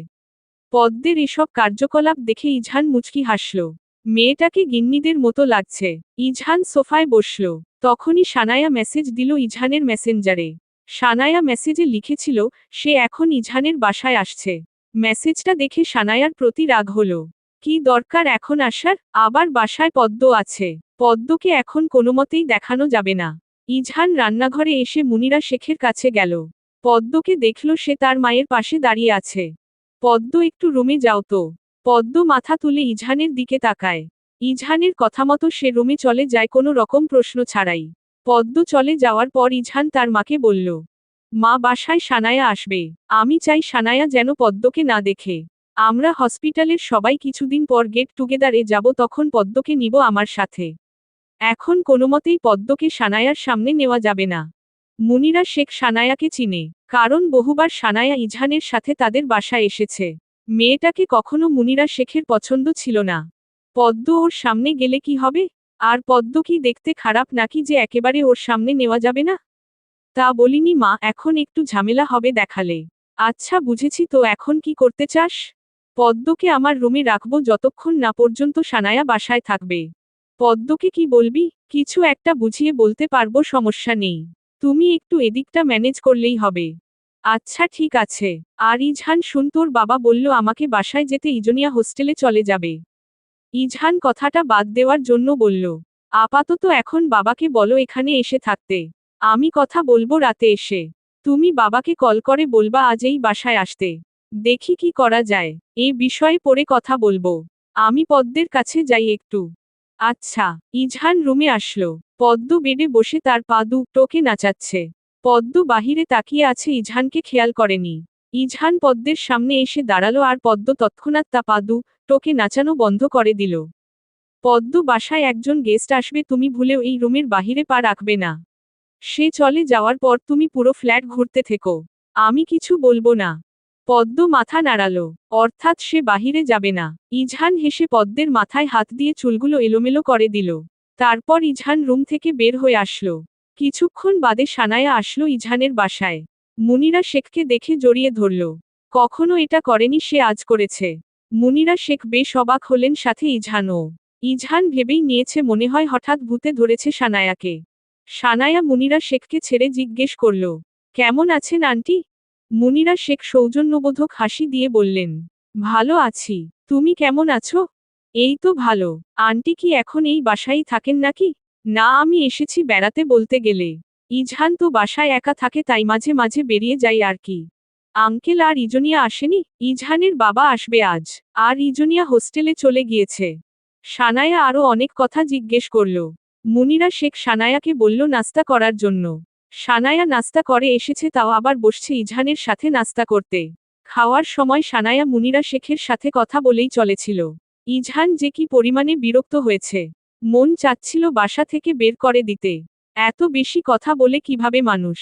পদ্মের এসব কার্যকলাপ দেখে ইজহান মুচকি হাসল। মেয়েটাকে গিন্নিদের মতো লাগছে। ইজহান সোফায় বসল। তখনই সানায়া মেসেজ দিল ইজহানের মেসেঞ্জারে। সানায়া মেসেজে লিখেছিল, সে এখন ইজহানের বাসায় আসছে। মেসেজটা দেখে সানায়ার প্রতি রাগ হলো। কি দরকার এখন আসার? আবার বাসায় পদ্ম আছে। পদ্মকে এখন কোনোমতেই দেখানো যাবে না। ইজহান রান্নাঘরে এসে মুনিরা শেখের কাছে গেল। পদ্মকে দেখল সে তার মায়ের পাশে দাঁড়িয়ে আছে। পদ্ম, একটু রুমে যাও তো। পদ্ম মাথা তুলে ইজহানের দিকে তাকায়। ইজহানের কথামতো সে রুমে চলে যায় কোনো রকম প্রশ্ন ছাড়াই। পদ্ম চলে যাওয়ার পর ইজহান তার মাকে বলল, মা বাসায় সানায়া আসবে। আমি চাই সানায়া যেন পদ্মকে না দেখে। আমরা হসপিটালের সবাই কিছুদিন পর গেট টুগেদারে যাব, তখন পদ্মকে নিব আমার সাথে। এখন কোনোমতেই পদ্মকে সানায়ার সামনে নেওয়া যাবে না। মুনিরা শেখ সানায়াকে চিনে, কারণ বহুবার সানায়া ইজহানের সাথে তাদের বাসায় এসেছে। মেয়েটাকে কখনো মুনিরা শেখের পছন্দ ছিল না। পদ্ম ওর সামনে গেলে কি হবে? আর পদ্ম কি দেখতে খারাপ নাকি যে একেবারে ওর সামনে নেওয়া যাবে না? তা বলিনি মা, এখন একটু ঝামেলা হবে দেখালে। আচ্ছা বুঝেছি, তো এখন কি করতে চাস? পদ্মকে আমার রুমে রাখবো যতক্ষণ না পর্যন্ত সানায়া বাসায় থাকবে। পদ্মকে কি বলবি? কিছু একটা বুঝিয়ে বলতে পারবো, সমস্যা নেই। তুমি একটু এদিকটা ম্যানেজ করলেই হবে। আচ্ছা ঠিক আছে। আর ইজহান শুন, তোর বাবা বলল আমাকে বাসায় যেতে ইজনিয়া হোস্টেলে চলে যাবে। ইজহান কথাটা বাদ দেওয়ার জন্য বলল, আপাতত এখন বাবাকে বলো এখানে এসে থাকতে। আমি কথা বলবো রাতে এসে। তুমি বাবাকে কল করে বলবা আজ এই বাসায় আসতে। দেখি কি করা যায়, এই বিষয়ে পরে কথা বলবো। আমি পদ্মের কাছে যাই একটু। আচ্ছা। ইজহান রুমে আসলো। পদ্ম বেডে বসে তার পা দুটোকে নাচাচ্ছে। পদ্ম বাহিরে তাকিয়ে আছে, ইজহানকে খেয়াল করেনি। ইজহান পদ্মের সামনে এসে দাঁড়ালো আর পদ্ম তৎক্ষণাৎ তা পা দুটোকে নাচানো বন্ধ করে দিল। পদ্ম, বাসায় একজন গেস্ট আসবে, তুমি ভুলেও এই রুমের বাহিরে পা রাখবে না। সে চলে যাওয়ার পর তুমি পুরো ফ্ল্যাট ঘুরতে থেকো। আমি কিছু বলবো না। পদ্ম মাথা নাড়ালো, অর্থাৎ সে বাহিরে যাবে না। ইজহান হেসে পদ্মের মাথায় হাত দিয়ে চুলগুলো এলোমেলো করে দিল। তারপর ইজহান রুম থেকে বের হয়ে আসলো। কিছুক্ষণ বাদে সানায়া আসলো ইজহানের বাসায়। মুনিরা শেখকে দেখে জড়িয়ে ধরল। কখনো এটা করেনি সে, আজ করেছে। মুনিরা শেখ বেশ অবাক হলেন, সাথে ইজহানও। ইজহান ভেবেই নিয়েছে মনে হয় হঠাৎ ভূতে ধরেছে সানায়াকে। সানায়া মুনিরা শেখকে ছেড়ে জিজ্ঞেস করল, কেমন আছেন আন্টি? মুনিরা শেখ সৌজন্যবোধক হাসি দিয়ে বললেন, ভালো আছি। তুমি কেমন আছো? এই তো ভালো। আন্টি কি এখন এই বাসায় থাকেন নাকি? না, আমি এসেছি বেড়াতে বলতে গেলে। ইজহান তো বাসায় একা থাকে, তাই মাঝে মাঝে বেরিয়ে যাই আর কি। আঙ্কেল আর ইজনিয়া আসেনি? ইজহানের বাবা আসবে আজ। আর ইজনিয়া হোস্টেলে চলে গিয়েছে। সানায়া আরও অনেক কথা জিজ্ঞেস করল। মুনিরা শেখ সানায়াকে বলল নাস্তা করার জন্য। সানায়া নাস্তা করে এসেছে, তাও আবার বসছে ইজহানের সাথে নাস্তা করতে। খাওয়ার সময় সানায়া মুনিরা শেখের সাথে কথা বলেই চলেছিল। ইজহান যে কি পরিমাণে বিরক্ত হয়েছে। মন চাচ্ছিল বাসা থেকে বের করে দিতে। এত বেশি কথা বলে কিভাবে মানুষ।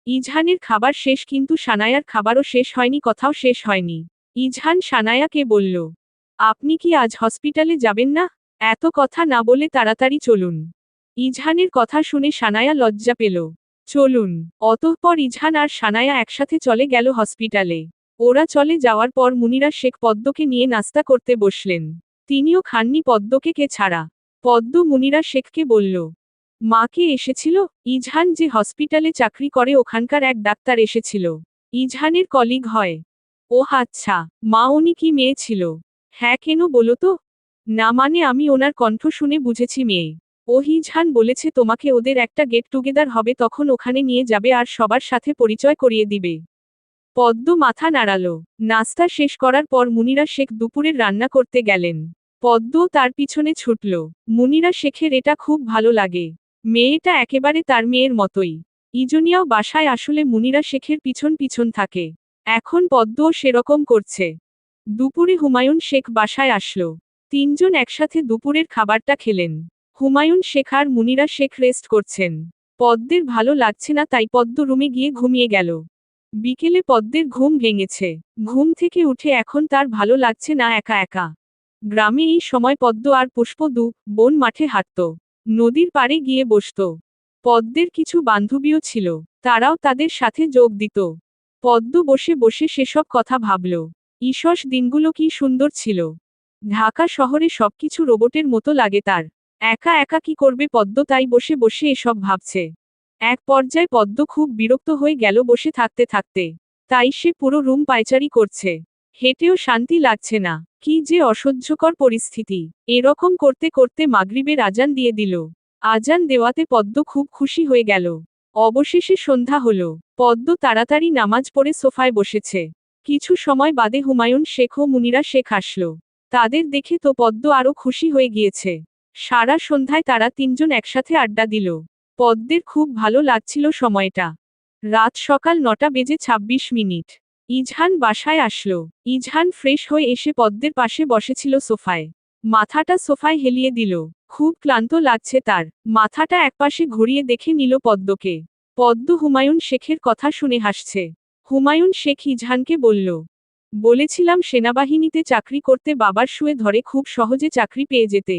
ইজহানের খাবার শেষ, কিন্তু সানায়ার খাবারও শেষ হয়নি, কথাও শেষ হয়নি। ইজহান সানায়াকে বলল, আপনি কি আজ হসপিটালে যাবেন না? এত কথা না বলে তাড়াতাড়ি চলুন। ইজহানের কথা শুনে সানায়া লজ্জা পেল। চলুন। অতঃপর ইজহান আর সানায়া একসাথে চলে গেল হসপিটালে। ওরা চলে যাওয়ার পর মুনিরা শেখ পদ্মকে নিয়ে নাস্তা করতে বসলেন। তিনিও খাননি পদ্মকে কে ছাড়া। পদ্ম মুনিরা শেখকে বলল, মা কে এসেছিল? ইজহান যে হসপিটালে চাকরি করে ওখানকার এক ডাক্তার এসেছিল। ইজহানের কলিগ হয়। ও আচ্ছা। মা, উনি কি মেয়ে ছিল? হ্যাঁ, কেন বলো তো? না মানে আমি ওনার কণ্ঠ শুনে বুঝেছি মেয়ে। ইজহান বলেছে তোমাকে ওদের একটা গেট টুগেদার হবে, তখন ওখানে নিয়ে যাবে আর সবার সাথে পরিচয় করিয়ে দিবে। পদ্ম মাথা নাড়ালো। নাস্তা শেষ করার পর মুনিরা শেখ দুপুরের রান্না করতে গেলেন। পদ্মও তার পিছনে ছুটল। মুনিরা শেখের এটা খুব ভালো লাগে। মেয়েটা একেবারে তার মেয়ের মতোই। ইজনিয়াও বাসায় আসলে মুনিরা শেখের পিছন পিছন থাকে। এখন পদ্মও সেরকম করছে। দুপুরে হুমায়ুন শেখ বাসায় আসলো। তিনজন একসাথে দুপুরের খাবারটা খেলেন। হুমায়ুন শেখ আর মুনিরা শেখ রেস্ট করছেন। পদ্মের ভালো লাগছে না, তাই পদ্ম রুমে গিয়ে ঘুমিয়ে গেল। বিকেলে পদ্মের ঘুম ভেঙেছে। ঘুম থেকে উঠে এখন তার ভালো লাগছে না একা একা। গ্রামে এই সময় পদ্ম আর পুষ্প বোন মাঠে হাঁটত। নদীর পাড়ে গিয়ে বসত। পদ্মের কিছু বান্ধবীও ছিল, তারাও তাদের সাথে যোগ দিত। পদ্ম বসে বসে সেসব কথা ভাবল। ঈষৎ দিনগুলো কি সুন্দর ছিল। ঢাকা শহরে সবকিছু রোবটের মতো লাগে তার। একা একা কি করবে পদ্ম, তাই বসে বসে এসব ভাবছে। এক পর্যায়ে পদ্ম খুব বিরক্ত হয়ে গেল বসে থাকতে থাকতে। তাই সে পুরো রুম পায়চারি করছে। হেঁটেও শান্তি লাগছে না। কি যে অসহ্যকর পরিস্থিতি। এরকম করতে করতে মাগরিবের আজান দিয়ে দিল। আজান দেওয়াতে পদ্ম খুব খুশি হয়ে গেল। অবশেষে সন্ধ্যা হলো। পদ্ম তাড়াতাড়ি নামাজ পড়ে সোফায় বসেছে। কিছু সময় বাদে হুমায়ুন শেখ ও মুনিরা শেখ আসলো। তাদের দেখে তো পদ্ম আরো খুশি হয়ে গিয়েছে। সারা সন্ধ্যায় তারা তিনজন একসাথে আড্ডা দিল। পদ্মের খুব ভালো লাগছিল সময়টা। রাত সকাল 9টা বেজে 26 মিনিট। ইজহান বাসায় আসলো। ইজহান ফ্রেশ হয়ে এসে পদ্মের পাশে বসেছিল সোফায়। মাথাটা সোফায় হেলিয়ে দিল। খুব ক্লান্ত লাগছে তার। মাথাটা একপাশে ঘুরিয়ে দেখে নিল পদ্মকে। পদ্ম হুমায়ুন শেখের কথা শুনে হাসছে। হুমায়ুন শেখ ইজহানকে বলল, বলেছিলাম সেনাবাহিনীতে চাকরি করতে বাবার শুয়ে ধরে খুব সহজে চাকরি পেয়ে যেতে।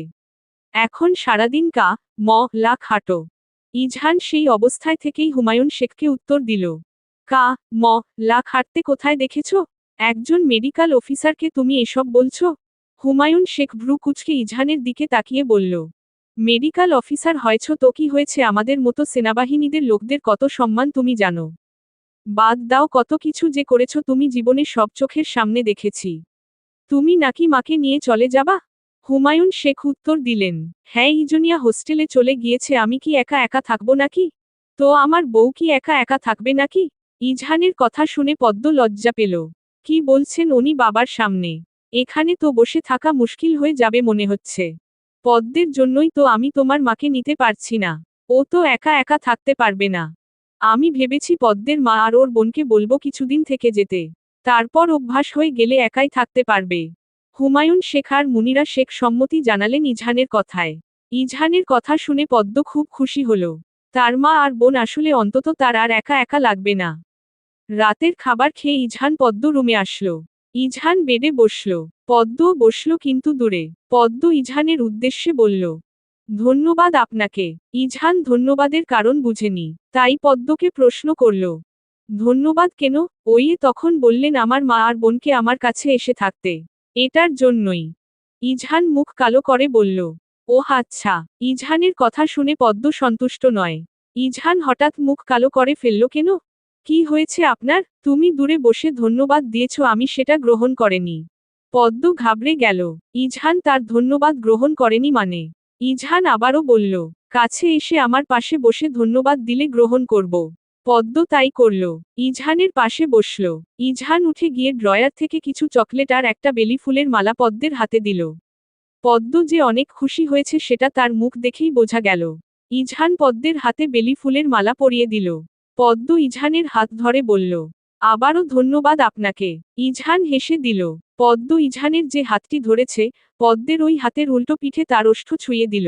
এখন সারাদিন লা খাটো। ইজহান সেই অবস্থায় থেকেই হুমায়ুন শেখকে উত্তর দিল, লা খাটতে কোথায় দেখেছ? একজন মেডিকেল অফিসারকে তুমি এসব বলছো? হুমায়ুন শেখ ভ্রু কুঁচকে ইজহানের দিকে তাকিয়ে বলল, মেডিকেল অফিসার হয়েছ তো কি হয়েছে, আমাদের মতো সেনাবাহিনীদের লোকদের কত সম্মান তুমি জানো? বাদ দাও, কত কিছু যে করেছ তুমি জীবনে, সব চোখের সামনে দেখেছি। তুমি নাকি মাকে নিয়ে চলে যাবা? হুমায়ুন শেখ উত্তর দিলেন, হ্যাঁ, ইজনিয়া হোস্টেলে চলে গিয়েছে, আমি কি একা একা থাকবো নাকি? তো আমার বউ কি একা একা থাকবে নাকি? ইজহানের কথা শুনে পদ্ম লজ্জা পেল। কি বলছেন উনি বাবার সামনে? এখানে তো বসে থাকা মুশকিল হয়ে যাবে মনে হচ্ছে। পদ্মের জন্যই তো আমি তোমার মাকে নিতে পারছি না। ও তো একা একা থাকতে পারবে না। আমি ভেবেছি পদ্মের মা আর ওর বোনকে বলবো কিছুদিন থেকে যেতে। তারপর অভ্যাস হয়ে গেলে একাই থাকতে পারবে। হুমায়ুন শেখ আর মুনিরা শেখ সম্মতি জানালেন ইজহানের কথায়। ইজহানের কথা শুনে পদ্ম খুব খুশি হল। তার মা আর বোন আসলে অন্তত তার আর একা একা লাগবে না। রাতের খাবার খেয়ে ইজহান পদ্ম রুমে আসলো। ইজহান বেডে বসল। পদ্মও বসল কিন্তু দূরে। পদ্ম ইজহানের উদ্দেশ্যে বলল, ধন্যবাদ আপনাকে। ইজহান ধন্যবাদের কারণ বুঝেনি, তাই পদ্মকে প্রশ্ন করল, ধন্যবাদ কেন? ওইয়ে তখন বললেন আমার মা আর বোনকে আমার কাছে এসে থাকতে। এটার জন্যই। ইজহান মুখ কালো করে বলল, ও আচ্ছা। ইজহানের কথা শুনে পদ্ম সন্তুষ্ট নয়। ইজহান হঠাৎ মুখ কালো করে ফেলল কেন? কি হয়েছে আপনার? তুমি দূরে বসে ধন্যবাদ দিয়েছ, আমি সেটা গ্রহণ করেনি। পদ্ম ঘাবড়ে গেল। ইজহান তার ধন্যবাদ গ্রহণ করেনি মানে? ইজহান আবারও বলল, কাছে এসে আমার পাশে বসে ধন্যবাদ দিলে গ্রহণ করব। পদ্ম তাই করল। ইজহানের পাশে বসল। ইজহান উঠে গিয়ে ড্রয়ার থেকে কিছু চকলেট আর একটা বেলি ফুলের মালা পদ্মের হাতে দিল। পদ্ম যে অনেক খুশি হয়েছে সেটা তার মুখ দেখেই বোঝা গেল। ইজহান পদ্মের হাতে বেলি ফুলের মালা পরিয়ে দিল। পদ্ম ইজহানের হাত ধরে বলল, আবারও ধন্যবাদ আপনাকে। ইজহান হেসে দিল। পদ্ম ইজহানের যে হাতটি ধরেছে, পদ্মের ওই হাতের উল্টো পিঠে তার ওষ্ঠ ছুঁয়ে দিল।